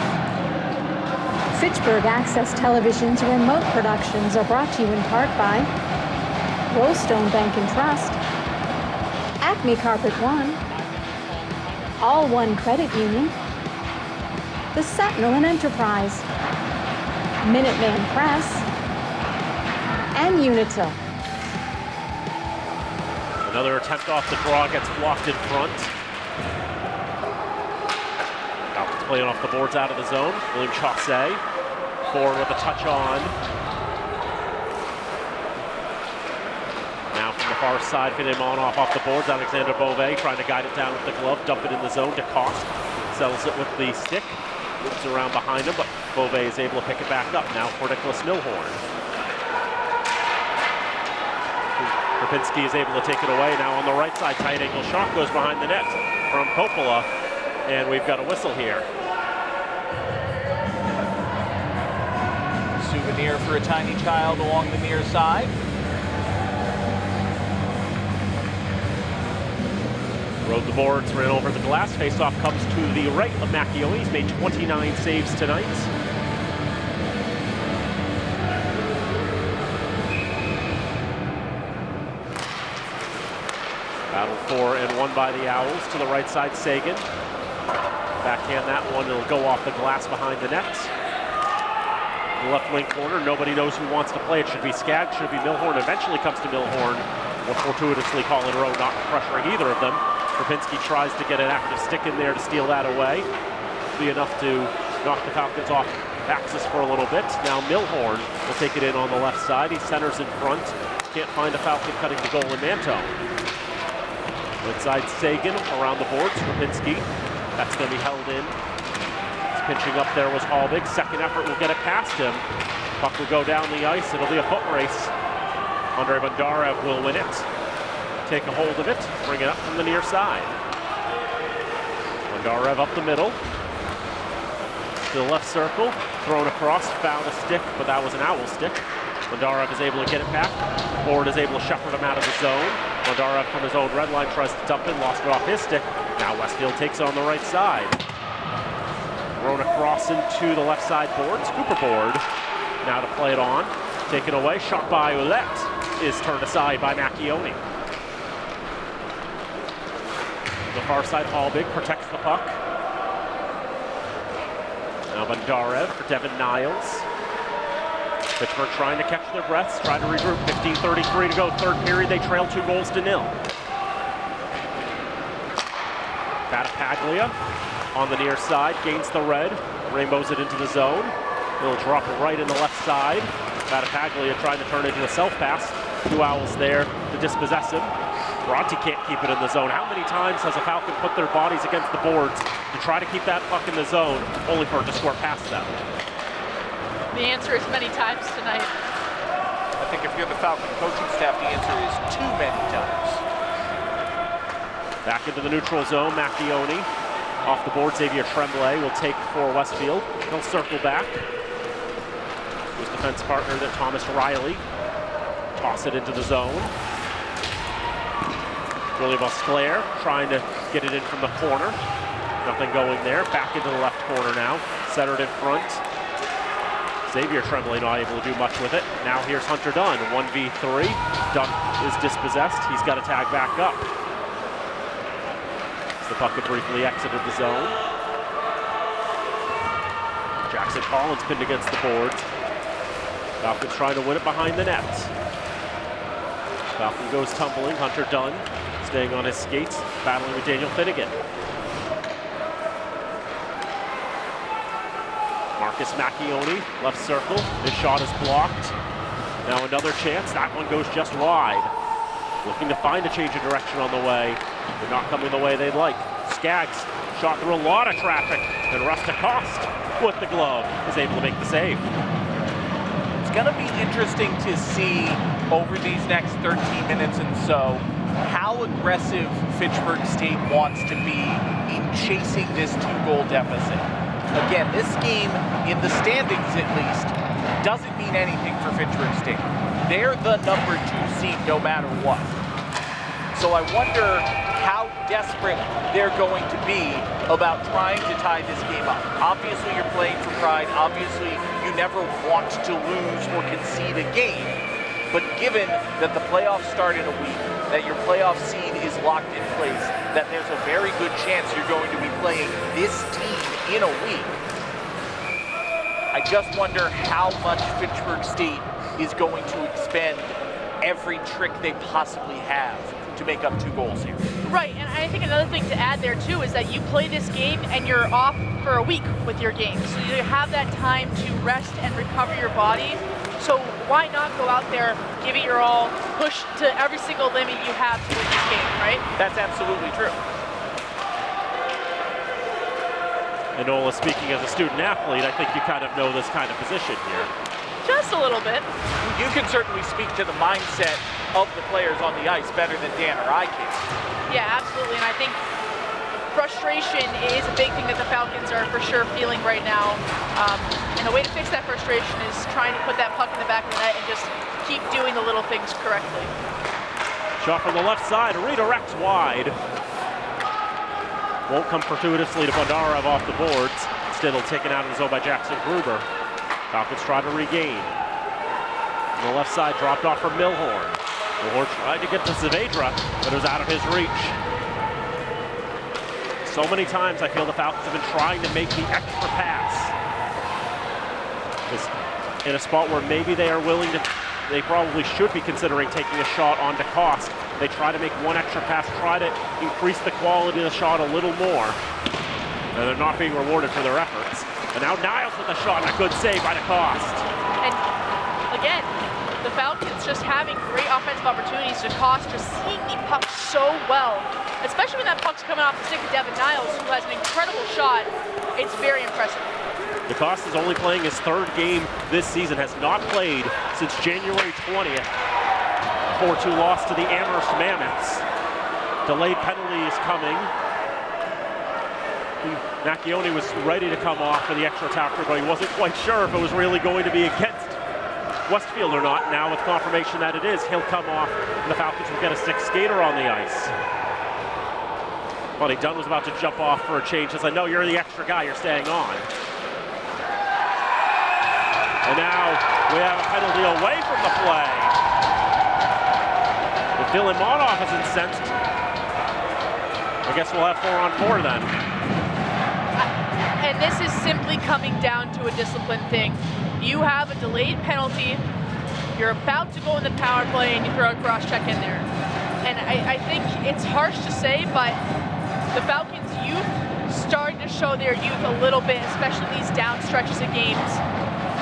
Fitchburg Access Television's remote productions are brought to you in part by Westfield Bank and Trust, Acme Carpet One, All One Credit Union, the Sentinel and Enterprise, Minuteman Press, and Unitil. Another attempt off the draw gets blocked in front. Falcons playing off the boards out of the zone. William Chaussee forward with a touch on. Now from the far side, Filimonov off the boards. Alexander Beauvais trying to guide it down with the glove, dump it in the zone. DeCoste settles it with the stick. Moves around behind him, but Beauvais is able to pick it back up. Now for Nicholas Milhorn. Krupinski is able to take it away. Now on the right side, tight angle shot goes behind the net from Coppola, and we've got a whistle here. souvenir for a tiny child along the near side. Rode the boards, ran over the glass. Face-off comes to the right of Macchione. He's made 29 saves tonight. Battle for and won by the Owls. To the right side, Sagan. Backhand that one, it'll go off the glass behind the net. The left wing corner, nobody knows who wants to play. It should be Skaggs, should be Milhorn. Eventually comes to Milhorn. Will fortuitously Colin Rowe not pressuring either of them. Krupinski tries to get an active stick in there to steal that away. Be enough to knock the Falcons off axis for a little bit. Now Milhorn will take it in on the left side. He centers in front. Can't find a Falcon cutting the goal in Manto. Inside Sagan around the boards. Krupinski. That's going to be held in. Pinching up there was Hallbig. Second effort will get it past him. Puck will go down the ice. It'll be a foot race. Andrei Bondarev will win it. Take a hold of it. Bring it up from the near side. Bondarev up the middle. To the left circle. Thrown across. Found a stick, but that was an Owl stick. Bondarev is able to get it back. Ford is able to shepherd him out of the zone. Bondarev from his own red line tries to dump in. Lost it off his stick. Now Westfield takes on the right side. Thrown across into the left side boards. Cooper board. Now to play it on. Taken away. Shot by Ouellette is turned aside by Macchione. The far side, Hallbig protects the puck. Now Bondarev for Devin Niles. Fitchburg trying to catch their breaths, trying to regroup. 15:33 to go, third period. They trail 2-0. Battipaglia on the near side, gains the red, rainbows it into the zone. He'll drop it right in the left side. Battipaglia trying to turn it into a self-pass. Two Owls there to dispossess him. Bronte can't keep it in the zone. How many times has a Falcon put their bodies against the boards to try to keep that puck in the zone, only for it to score past them? The answer is many times tonight. I think if you're the Falcon coaching staff, the answer is too many times. Back into the neutral zone, Macchione. Off the board, Xavier Tremblay will take for Westfield. He'll circle back. His defense partner, that Thomas Riley. Toss it into the zone. William Osclair trying to get it in from the corner. Nothing going there. Back into the left corner now. Centered in front. Xavier Tremblay not able to do much with it. Now here's Hunter Dunn, 1v3. Dunn is dispossessed. He's got to tag back up. The puck had briefly exited the zone. Jackson Collins pinned against the boards. Falcons trying to win it behind the net. Falcon goes tumbling. Hunter Dunn staying on his skates, battling with Daniel Finnegan. Marcus Macchione, left circle. His shot is blocked. Now another chance. That one goes just wide. Looking to find a change of direction on the way. They're not coming the way they'd like. Skaggs shot through a lot of traffic. And Rustacost with the glove is able to make the save. It's going to be interesting to see over these next 13 minutes and so how aggressive Fitchburg State wants to be in chasing this 2-goal deficit. Again, this game, in the standings at least, doesn't mean anything for Fitchburg State. They're the number 2 seed no matter what. So I wonder how desperate they're going to be about trying to tie this game up. Obviously, you're playing for pride. Obviously, you never want to lose or concede a game. But given that the playoffs start in a week, that your playoff seed is locked in place, that there's a very good chance you're going to be playing this team in a week, I just wonder how much Fitchburg State is going to expend every trick they possibly have to make up 2 goals here. Right, and I think another thing to add there too is that you play this game and you're off for a week with your game. So you have that time to rest and recover your body. So why not go out there, give it your all, push to every single limit you have to win this game, right? That's absolutely true. And Ola, speaking as a student athlete, I think you kind of know this kind of position here. Just a little bit. You can certainly speak to the mindset of the players on the ice better than Dan or I can. Yeah, absolutely. And I think frustration is a big thing that the Falcons are for sure feeling right now. And the way to fix that frustration is trying to put that puck in the back of the net and just keep doing the little things correctly. Shot from the left side, redirects wide. Won't come fortuitously to Bondarev off the boards. Instead, it'll taken out of the zone by Jackson Gruber. Falcons try to regain. On the left side, dropped off for Milhorn. Milhorn tried to get to Saavedra, but it was out of his reach. So many times I feel the Falcons have been trying to make the extra pass. In a spot where maybe they are willing to, they probably should be considering taking a shot on DeCoste. They try to make one extra pass, try to increase the quality of the shot a little more. And they're not being rewarded for their efforts. And now Niles with a shot and a good save by DeCoste. And again, the Falcons just having great offensive opportunities. DeCoste just seeing the puck so well, especially when that puck's coming off the stick of Devin Niles, who has an incredible shot. It's very impressive. DeCoste is only playing his third game this season, has not played since January 20th. 4-2 loss to the Amherst Mammoths. Delayed penalty is coming. Macchione was ready to come off for the extra attacker, but he wasn't quite sure if it was really going to be against Westfield or not. Now with confirmation that it is, he'll come off, and the Falcons will get a sixth skater on the ice. Buddy Dunn was about to jump off for a change. Says, I know you're the extra guy, you're staying on. And now we have a penalty away from the play. If Dylan Monoff is incensed, I guess we'll have 4-on-4 then. And this is simply coming down to a discipline thing. You have a delayed penalty, you're about to go in the power play, and you throw a cross-check in there. And I think it's harsh to say, but the Falcons' youth starting to show their youth a little bit, especially these down stretches of games.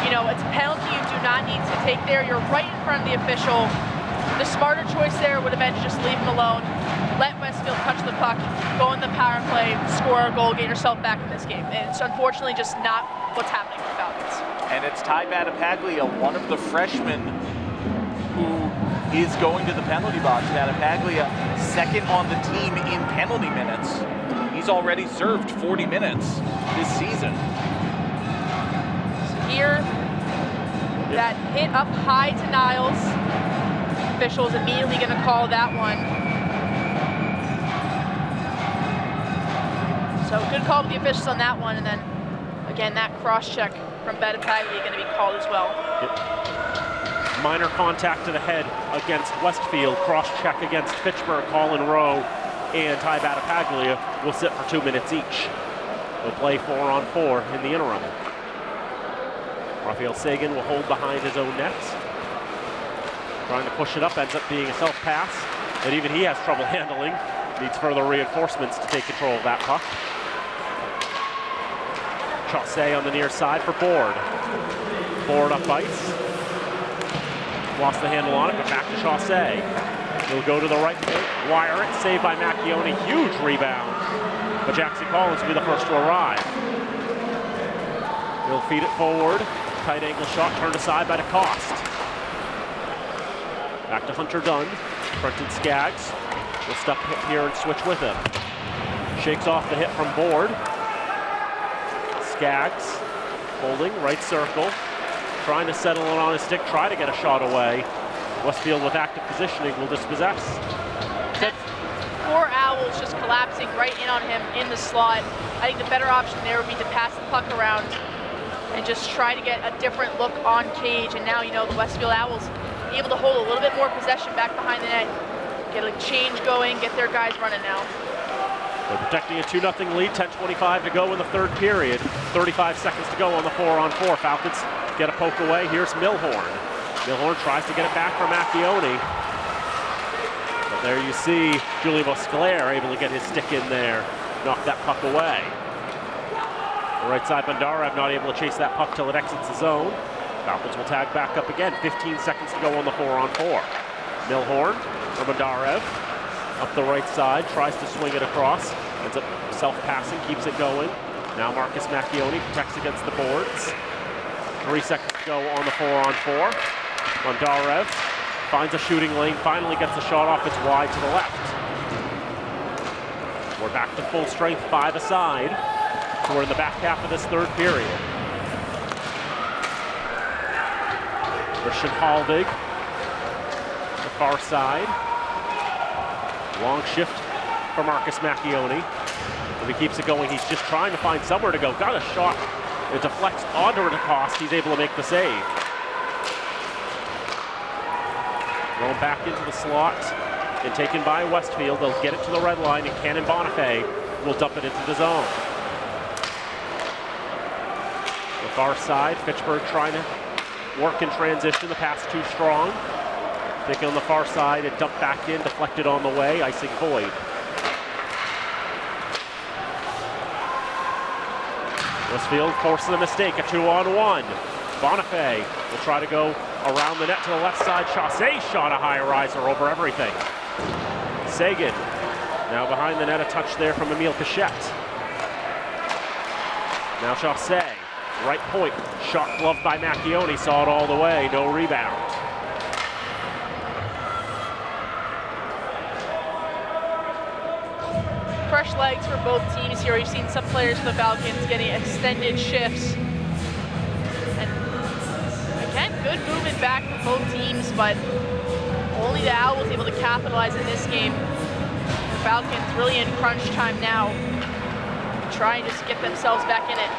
You know, it's a penalty you do not need to take there. You're right in front of the official. The smarter choice there would have been to just leave him alone, let Westfield touch the puck, go in the power play, score a goal, get yourself back in this game. And it's unfortunately just not what's happening with the Falcons. And it's Ty Battipaglia, one of the freshmen who is going to the penalty box. Battipaglia, second on the team in penalty minutes. He's already served 40 minutes this season. Here, that hit up high to Niles. Officials immediately going to call that one. So good call with the officials on that one, and then again that cross-check from Battipaglia going to be called as well. Yep. Minor contact to the head against Westfield, cross-check against Fitchburg, Colin Rowe, and Ty Battipaglia will sit for 2 minutes each. They'll play 4-on-4 in the interim. Raphael Sagan will hold behind his own net. Trying to push it up, ends up being a self-pass that even he has trouble handling. Needs further reinforcements to take control of that puck. Chaussee on the near side for Board. Board up ice. Lost the handle on it, but back to Chaussee. He'll go to the right, wire it, saved by Macchione, huge rebound. But Jackson Collins will be the first to arrive. He'll feed it forward. Tight angle shot turned aside by DeCoste. Back to Hunter Dunn. Brenton Skaggs will step here and switch with him. Shakes off the hit from Board. Skaggs holding, right circle. Trying to settle it on his stick, try to get a shot away. Westfield with active positioning will dispossess. That's poor Owls just collapsing right in on him in the slot. I think the better option there would be to pass the puck around and just try to get a different look on Cage. And now, you know, the Westfield Owls able to hold a little bit more possession back behind the net, get a change going, get their guys running now. They're protecting a 2-0 lead, 10:25 to go in the third period. 35 seconds to go on the 4-on-4. Falcons get a poke away. Here's Milhorn. Milhorn tries to get it back from Macchione. But there you see Julie Bosclair able to get his stick in there, knock that puck away. The right side, Bondarev not able to chase that puck till it exits the zone. Falcons will tag back up again. 15 seconds to go on the 4-on-4. Milhorn for Bondarev. Up the right side, tries to swing it across. Ends up self-passing, keeps it going. Now Marcus Macchione protects against the boards. 3 seconds to go on the 4-on-4. Bondarev finds a shooting lane, finally gets the shot off. It's wide to the left. We're back to full strength, 5 aside. So we're in the back half of this third period. Christian Haldig, the far side. Long shift for Marcus Macchione. If he keeps it going, he's just trying to find somewhere to go. Got a shot. It deflects onto DeCoste. He's able to make the save. Going back into the slot and taken by Westfield. They'll get it to the red line, and Cannon Bonifay will dump it into the zone. The far side, Fitchburg trying to work in transition. The pass too strong. Taken on the far side and dumped back in, deflected on the way, icing Boyd. Westfield forces a mistake, a 2-on-1. Bonifay will try to go around the net to the left side. Chaussee shot a high riser over everything. Sagan now behind the net, a touch there from Emile Pichette. Now Chaussee, right point, shot gloved by Macchione, saw it all the way, no rebound. Fresh legs for both teams here. We've seen some players for the Falcons getting extended shifts. And again, good movement back from both teams, but only the Owls able to capitalize in this game. The Falcons really in crunch time now, trying to just get themselves back in it.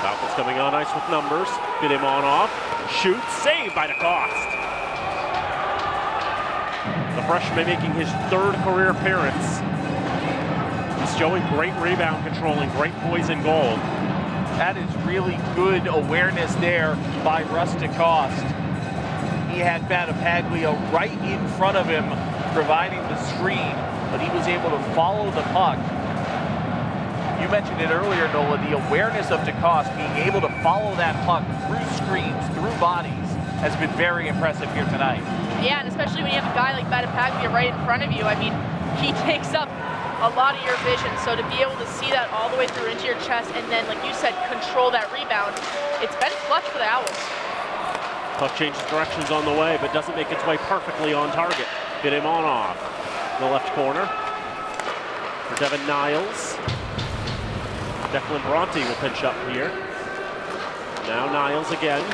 Falcons coming on ice with numbers. Get him on off. Shoots. Saved by DeCoste. The freshman making his 3rd career appearance. He's showing great rebound control and great poise in goal. That is really good awareness there by Russ DeCoste. He had Battipaglia right in front of him, providing the screen, but he was able to follow the puck. You mentioned it earlier, Nola, the awareness of DeCoste being able to follow that puck through screens, through bodies, has been very impressive here tonight. Yeah, and especially when you have a guy like Battipaglia right in front of you. I mean, he takes up a lot of your vision, so to be able to see that all the way through into your chest and then, like you said, control that rebound, it's been clutch for the Owls. Puck changes directions on the way, but doesn't make its way perfectly on target. Get him on off. In the left corner for Devin Niles. Declan Bronte will pinch up here. Now Niles again.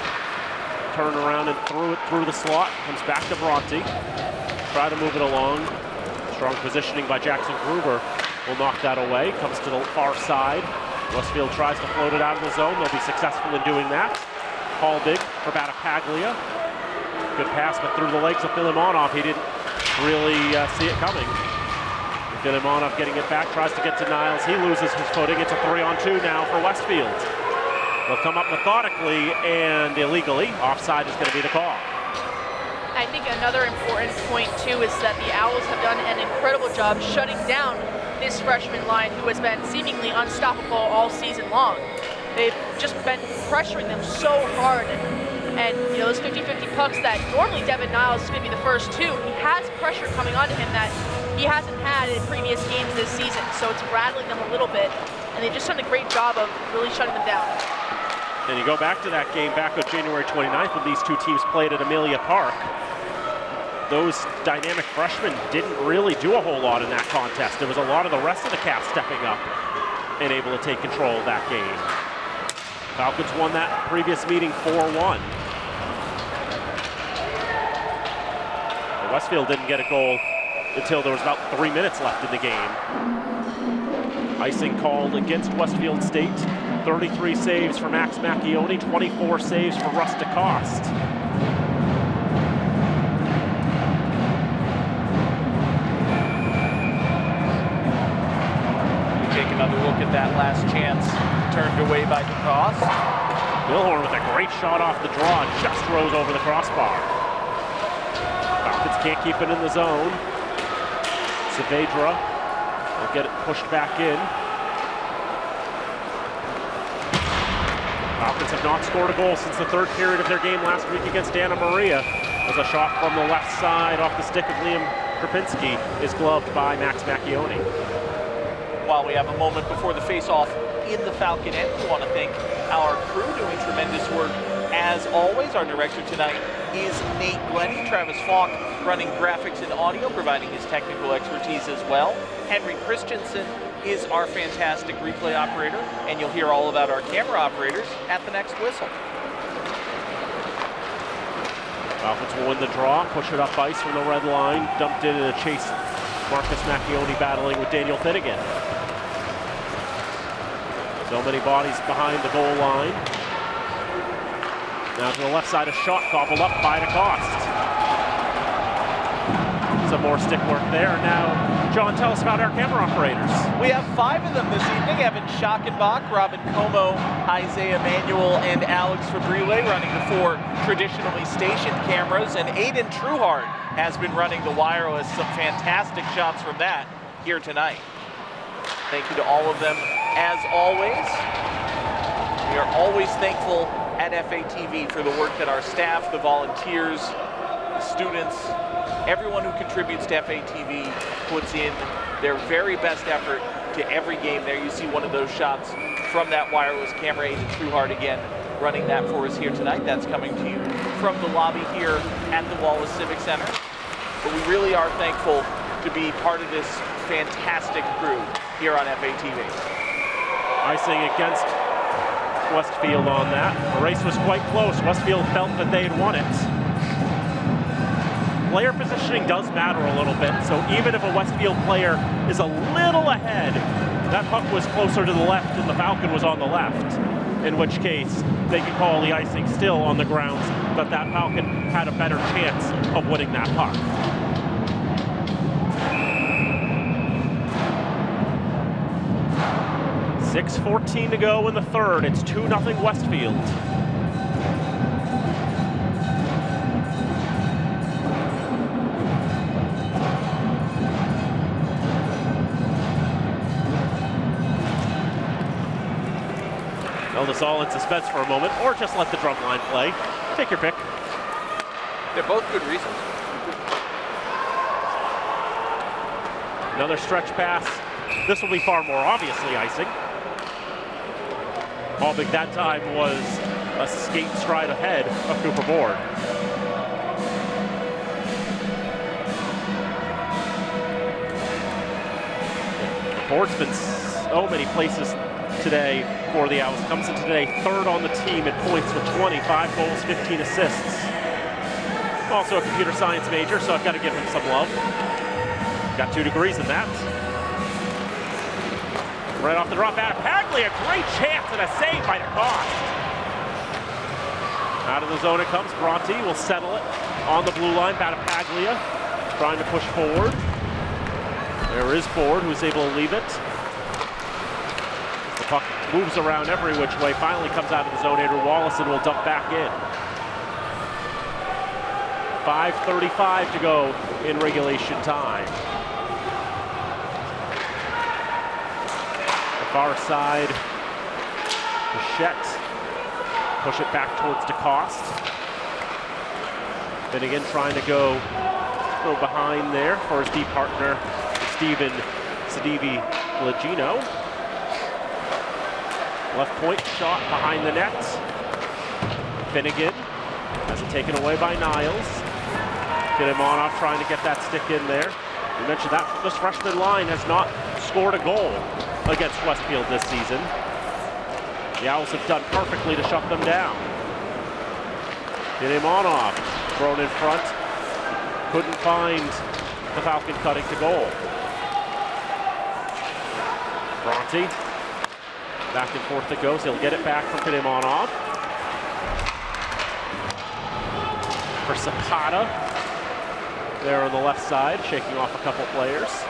Turn around and threw it through the slot. Comes back to Bronte. Try to move it along. Strong positioning by Jackson Gruber will knock that away. Comes to the far side. Westfield tries to float it out of the zone. They'll be successful in doing that. Haldig for Battipaglia. Good pass, but through the legs of Filimonov. He didn't really see it coming. Filimonov getting it back, tries to get to Niles. He loses his footing. It's a 3-on-2 now for Westfield. They'll come up methodically and illegally. Offside is going to be the call. I think another important point, too, is that the Owls have done an incredible job shutting down this freshman line who has been seemingly unstoppable all season long. They've just been pressuring them so hard. And you know, those 50-50 pucks that normally Devin Niles is going to be the first 2, he has pressure coming onto him that he hasn't had in previous games this season. So it's rattling them a little bit. And they've just done a great job of really shutting them down. And you go back to that game back on January 29th when these two teams played at Amelia Park. Those dynamic freshmen didn't really do a whole lot in that contest. There was a lot of the rest of the cast stepping up and able to take control of that game. Falcons won that previous meeting 4-1. Westfield didn't get a goal until there was about 3 minutes left in the game. Icing called against Westfield State. 33 saves for Max Macchione, 24 saves for Russ DeCoste. We take another look at that last chance turned away by DeCoste. Milhorn with a great shot off the draw, just rose over the crossbar. Falcons can't keep it in the zone. Saavedra will get it pushed back in. Falcons have not scored a goal since the 3rd period of their game last week against Anna Maria. As a shot from the left side off the stick of Liam Krapinski is gloved by Max Macchione. While we have a moment before the face-off in the Falcon end, we want to thank our crew doing tremendous work. As always, our director tonight, is Nate Glennie. Travis Falk running graphics and audio, providing his technical expertise as well. Henry Christensen is our fantastic replay operator, and you'll hear all about our camera operators at the next whistle. Falcons will win the draw, push it up ice from the red line, dumped in a chase. Marcus Macchione battling with Daniel Finnegan. So many bodies behind the goal line. Now to the left side, a shot gobbled up by DeCoste. Some more stick work there. Now, John, tell us about our camera operators. We have 5 of them this evening. Evan Schackenbach, Robin Como, Isaiah Manuel, and Alex Fabrile running the 4 traditionally stationed cameras. And Aiden Trueheart has been running the wireless. Some fantastic shots from that here tonight. Thank you to all of them, as always. We are always thankful at FATV for the work that our staff, the volunteers, the students, everyone who contributes to FATV puts in their very best effort to every game. There you see one of those shots from that wireless camera. Aiden Trueheart again running that for us here tonight. That's coming to you from the lobby here at the Wallace Civic Center. But we really are thankful to be part of this fantastic crew here on FATV. Icing against Westfield on that. The race was quite close. Westfield felt that they had won it. Player positioning does matter a little bit, so even if a Westfield player is a little ahead, that puck was closer to the left and the Falcon was on the left, in which case they could call the icing still on the grounds that that Falcon had a better chance of winning that puck. .6:14 to go in the third. It's 2-0 Westfield. Held us all in suspense for a moment, or just let the drum line play. Take your pick. They're both good reasons. Another stretch pass. This will be far more obviously icing. Albig that time was a skate stride ahead of Cooper Board. Board's been so many places today for the Owls. Comes in today third on the team in points with 25 goals, 15 assists. Also a computer science major, so I've got to give him some love. Got 2 degrees in that. Right off the drop, Paglia, a great chance and a save by DeCoste. Out of the zone it comes. Bronte will settle it on the blue line. Paglia trying to push forward. There is Ford, who's able to leave it. The puck moves around every which way. Finally comes out of the zone. Andrew Wallison will dump back in. 5:35 to go in regulation time. Far side, Bichette. Push it back towards DeCoste. Finnegan trying to go behind there for his deep partner, Steven Sedivi-Legino. Left point shot behind the net. Finnegan has it taken away by Niles. Filimonov trying to get that stick in there. We mentioned that this freshman line has not scored a goal against Westfield this season. The Owls have done perfectly to shut them down. Filimonov thrown in front. Couldn't find the Falcon cutting to goal. Bronte. Back and forth it goes. He'll get it back from Filimonov. For Zapata. There on the left side, shaking off a couple players.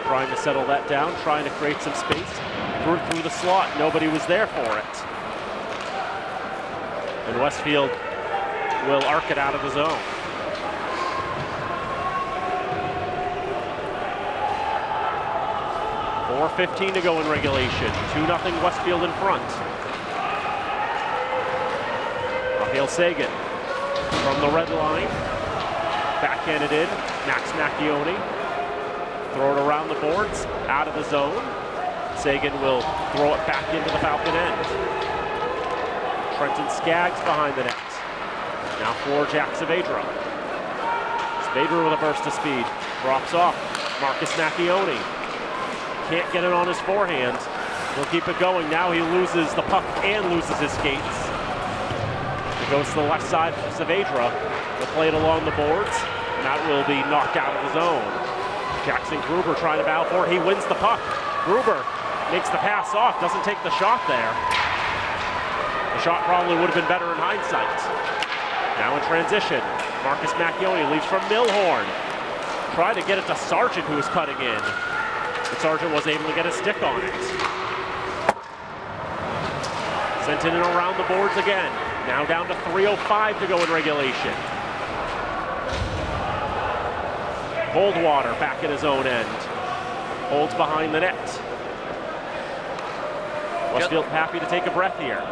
Trying to settle that down, trying to create some space. Through the slot, nobody was there for it. And Westfield will arc it out of the zone. .4:15 to go in regulation. 2-0 Westfield in front. Rafael Sagan from the red line. Backhanded in, Max Macchione. Throw it around the boards, out of the zone. Sagan will throw it back into the Falcon end. Trenton Skaggs behind the net. Now for Jack Saavedra. Saavedra with a burst of speed. Drops off. Marcus Macchione. Can't get it on his forehand. He'll keep it going. Now he loses the puck and loses his skates. It goes to the left side for Saavedra. He'll play it along the boards, and that will be knocked out of the zone. Jackson Gruber trying to battle for it. He wins the puck. Gruber makes the pass off, doesn't take the shot there. The shot probably would have been better in hindsight. Now in transition, Marcus Macchione leaves from Milhorn. Tried to get it to Sargent, who was cutting in. But Sargent was able to get a stick on it. Sent in and around the boards again. Now down to 3:05 to go in regulation. Coldwater back at his own end. Holds behind the net. Westfield happy to take a breath here.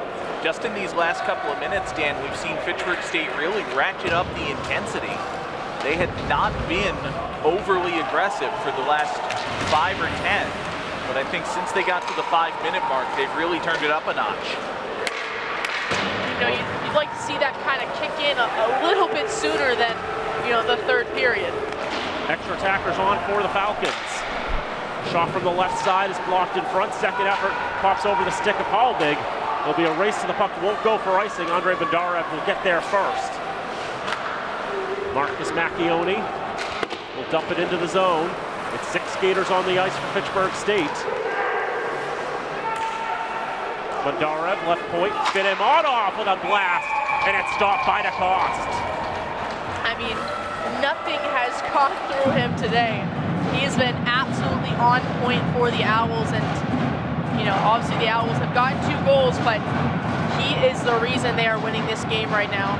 Just in these last couple of minutes, Dan, we've seen Fitchburg State really ratchet up the intensity. They had not been overly aggressive for the last 5 or 10, but I think since they got to the 5-minute mark, they've really turned it up a notch. You know, you'd like to see that kind of kick in a little bit sooner than, you know, the third period. Extra attackers on for the Falcons. Shot from the left side is blocked in front. Second effort pops over the stick of Hallbig. There'll be a race to the puck. Won't go for icing. Andre Bondarev will get there first. Marcus Macchione will dump it into the zone. It's 6 skaters on the ice for Fitchburg State. Bondarev, left point, fit him on off with a blast, and it's stopped by DeCoste. I mean, nothing has gone through him today. He has been absolutely on point for the Owls, and you know, obviously the Owls have gotten 2 goals, but he is the reason they are winning this game right now.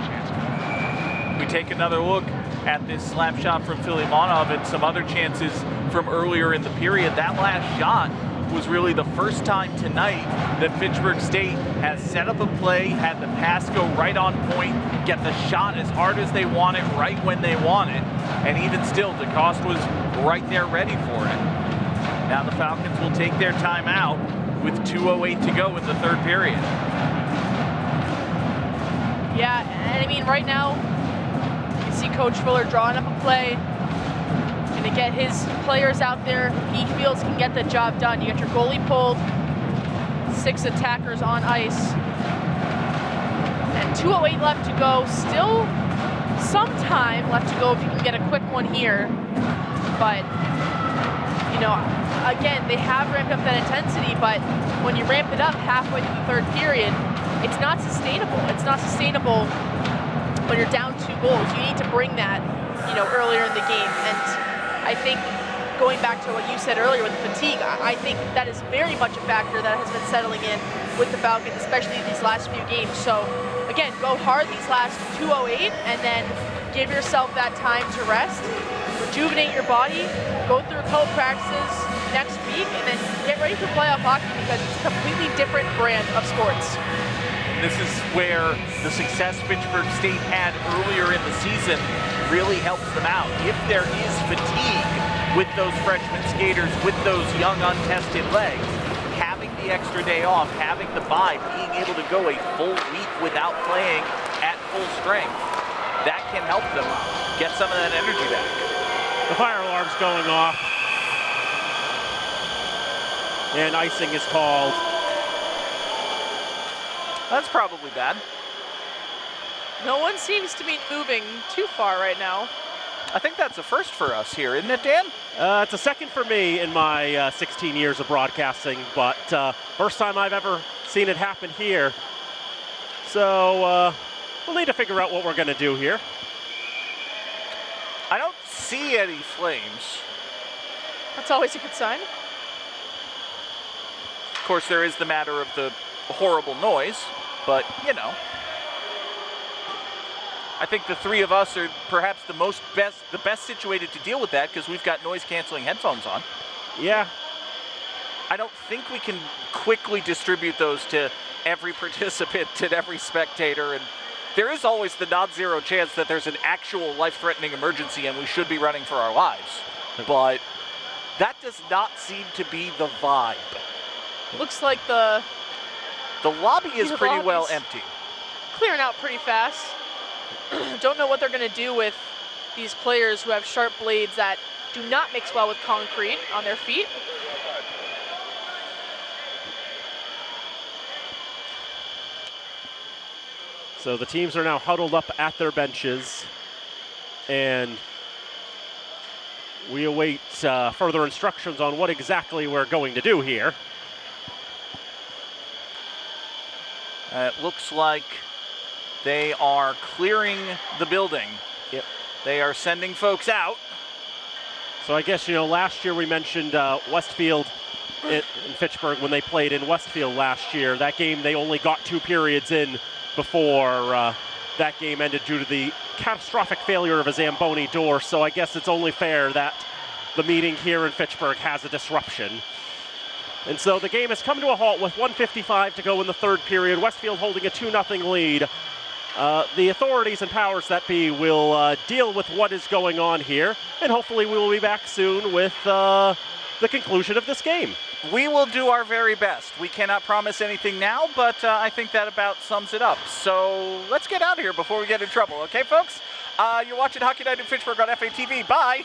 We take another look at this slap shot from Filimonov and some other chances from earlier in the period. That last shot was really the first time tonight that Fitchburg State has set up a play, had the pass go right on point, get the shot as hard as they want it, right when they want it, and even still, DeCoste was right there ready for it. Now the Falcons will take their timeout with 2:08 to go in the third period. Yeah, and I mean, right now, you see Coach Fuller drawing up a play, to get his players out there he feels can get the job done. You get your goalie pulled, 6 attackers on ice, and 2:08 left to go. Still some time left to go if you can get a quick one here. But, you know, again, they have ramped up that intensity, but when you ramp it up halfway through the third period, it's not sustainable. It's not sustainable when you're down 2 goals. You need to bring that, you know, earlier in the game. And I think going back to what you said earlier with fatigue, I think that is very much a factor that has been settling in with the Falcons, especially these last few games. So again, go hard these last 2:08 and then give yourself that time to rest, rejuvenate your body, go through a couple practices next week, and then get ready for playoff hockey because it's a completely different brand of sports. This is where the success Fitchburg State had earlier in the season really helps them out. If there is fatigue with those freshman skaters, with those young untested legs, having the extra day off, having the bye, being able to go a full week without playing at full strength, that can help them get some of that energy back. The fire alarm's going off, and icing is called. That's probably bad. No one seems to be moving too far right now. I think that's a first for us here, isn't it, Dan? It's a second for me in my 16 years of broadcasting, but first time I've ever seen it happen here. So we'll need to figure out what we're going to do here. I don't see any flames. That's always a good sign. Of course, there is the matter of the horrible noise, but, you know. I think the three of us are perhaps the best situated to deal with that because we've got noise-canceling headphones on. Yeah. I don't think we can quickly distribute those to every participant and every spectator, and there is always the non-zero chance that there's an actual life-threatening emergency and we should be running for our lives. But that does not seem to be the vibe. Looks like the lobby is pretty well lobby's empty. clearing out pretty fast. Don't know what they're going to do with these players who have sharp blades that do not mix well with concrete on their feet. So the teams are now huddled up at their benches, and we await further instructions on what exactly we're going to do here. It looks like they are clearing the building. Yep. They are sending folks out. So I guess, last year we mentioned Westfield in Fitchburg when they played in Westfield last year. That game, they only got 2 periods in before that game ended due to the catastrophic failure of a Zamboni door. So I guess it's only fair that the meeting here in Fitchburg has a disruption. And so the game has come to a halt with 1:55 to go in the 3rd period. Westfield holding a 2-0 lead. The authorities and powers that be will deal with what is going on here, and hopefully we will be back soon with the conclusion of this game. We will do our very best. We cannot promise anything now, but I think that about sums it up. So let's get out of here before we get in trouble, okay, folks? You're watching Hockey Night in Fitchburg on FATV. Bye.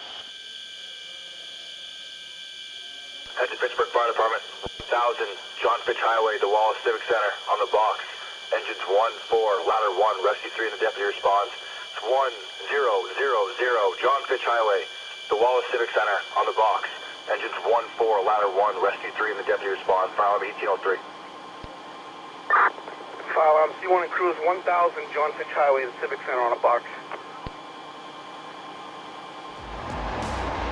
That's the Fitchburg Fire Department, 1000 John Fitch Highway, the Wallace Civic Center on the box. Engines 1-4, ladder 1, rescue 3 and the deputy responds. It's 1000 John Fitch Highway, the Wallace Civic Center on the box. Engines 1-4, ladder 1, rescue 3 and the deputy responds. File 1803. File C1 and Cruise 1000 John Fitch Highway, the Civic Center on a box.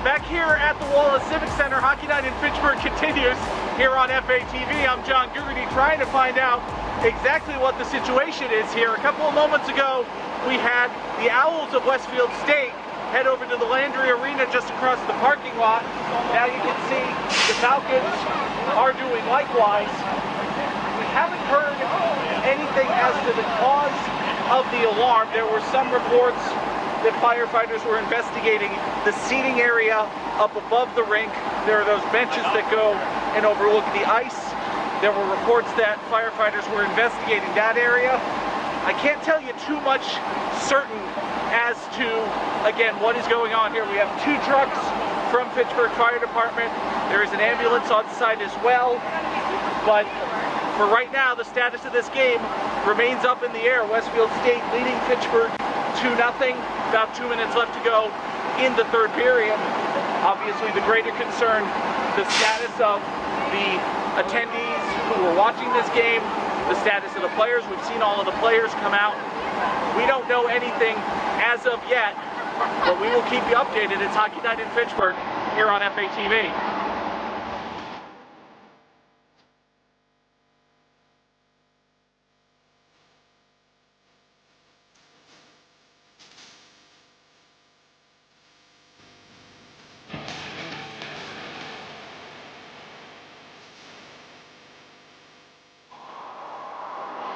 Back here at the Wallace Civic Center, Hockey Night in Fitchburg continues here on FATV. I'm John Gugerty trying to find out exactly what the situation is here. A couple of moments ago, we had the Owls of Westfield State head over to the Landry Arena just across the parking lot. Now you can see the Falcons are doing likewise. We haven't heard anything as to the cause of the alarm. There were some reports that firefighters were investigating the seating area up above the rink. There are those benches that go and overlook the ice. There were reports that firefighters were investigating that area. I can't tell you too much certain as to, again, what is going on here. We have 2 trucks from Fitchburg Fire Department. There is an ambulance on site as well. But for right now, the status of this game remains up in the air. Westfield State leading Fitchburg 2-0. About 2 minutes left to go in the 3rd period. Obviously, the greater concern, the status of the attendees who were watching this game, the status of the players. We've seen all of the players come out. We don't know anything as of yet, but we will keep you updated. It's Hockey Night in Fitchburg here on FATV.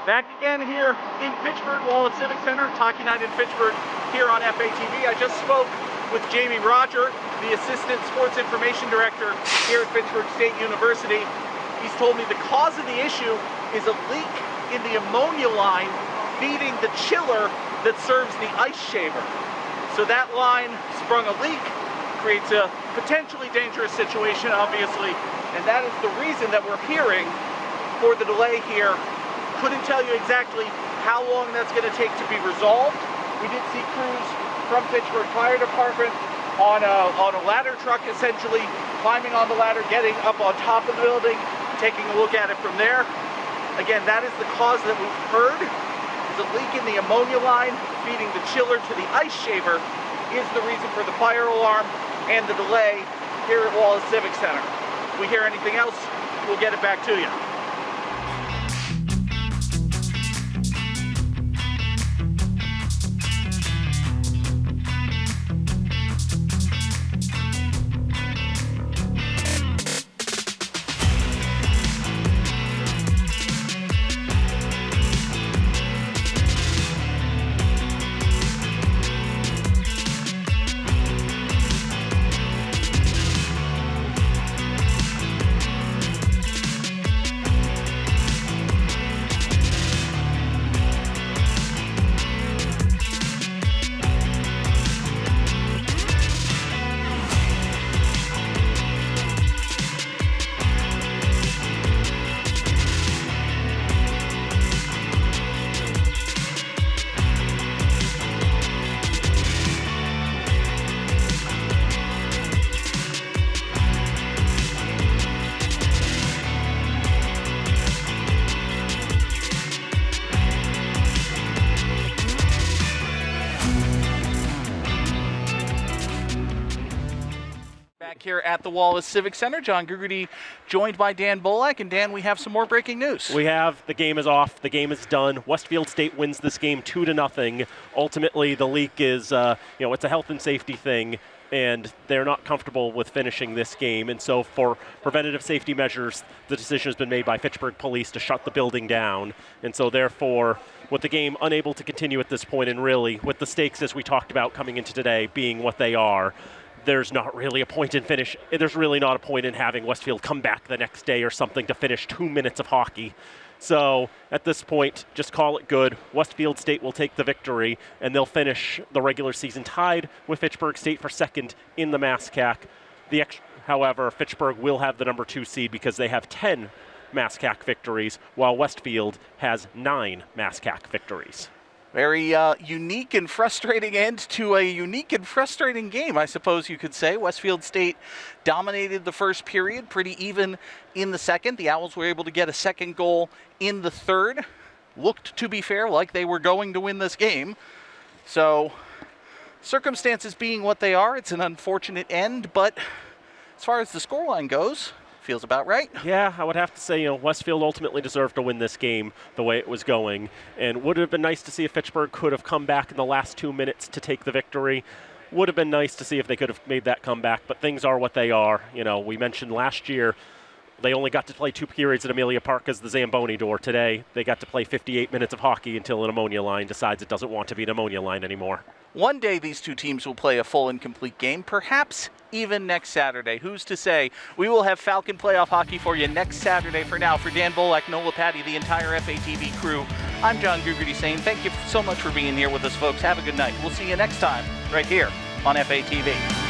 Back again here in Fitchburg, Wallace Civic Center, Hockey Night in Fitchburg here on FATV. I just spoke with Jamie Roger, the Assistant Sports Information Director here at Fitchburg State University. He's told me the cause of the issue is a leak in the ammonia line feeding the chiller that serves the ice shaver. So that line sprung a leak, creates a potentially dangerous situation, obviously, and that is the reason that we're hearing for the delay here. Couldn't tell you exactly how long that's going to take to be resolved. We did see crews from Fitchburg Fire Department on a ladder truck, essentially climbing on the ladder, getting up on top of the building, taking a look at it from there. Again, that is the cause that we've heard. Is a leak in the ammonia line feeding the chiller to the ice shaver is the reason for the fire alarm and the delay here at Wallace Civic Center. If we hear anything else, we'll get it back to you. here at the Wallace Civic Center. John Gugerty joined by Dan Bolak. And Dan, we have some more breaking news. We have. The game is off. The game is done. Westfield State wins this game 2-0. Ultimately, the leak is, it's a health and safety thing, and they're not comfortable with finishing this game. And so for preventative safety measures, the decision has been made by Fitchburg Police to shut the building down. And so therefore, with the game unable to continue at this point, and really with the stakes, as we talked about coming into today, being what they are, there's not really a point in finish. There's really not a point in having Westfield come back the next day or something to finish 2 minutes of hockey. So at this point, just call it good. Westfield State will take the victory, and they'll finish the regular season tied with Fitchburg State for second in the MASCAC. However, Fitchburg will have the number 2 seed because they have 10 MASCAC victories, while Westfield has 9 MASCAC victories. Very unique and frustrating end to a unique and frustrating game, I suppose you could say. Westfield State dominated the first period, pretty even in the second. The Owls were able to get a second goal in the third. Looked, to be fair, like they were going to win this game. So, circumstances being what they are, it's an unfortunate end, but as far as the scoreline goes, feels about right. Yeah, I would have to say, Westfield ultimately deserved to win this game the way it was going. And would it have been nice to see if Fitchburg could have come back in the last 2 minutes to take the victory. Would have been nice to see if they could have made that comeback, but things are what they are. We mentioned last year they only got to play 2 periods at Amelia Park as the Zamboni door. Today, they got to play 58 minutes of hockey until an ammonia line decides it doesn't want to be an ammonia line anymore. One day these two teams will play a full and complete game, perhaps even next Saturday. Who's to say? We will have Falcon playoff hockey for you next Saturday. For now, for Dan Bolak, Nola Patty, the entire FATV crew, I'm John Gugerty saying thank you so much for being here with us, folks. Have a good night. We'll see you next time right here on FATV.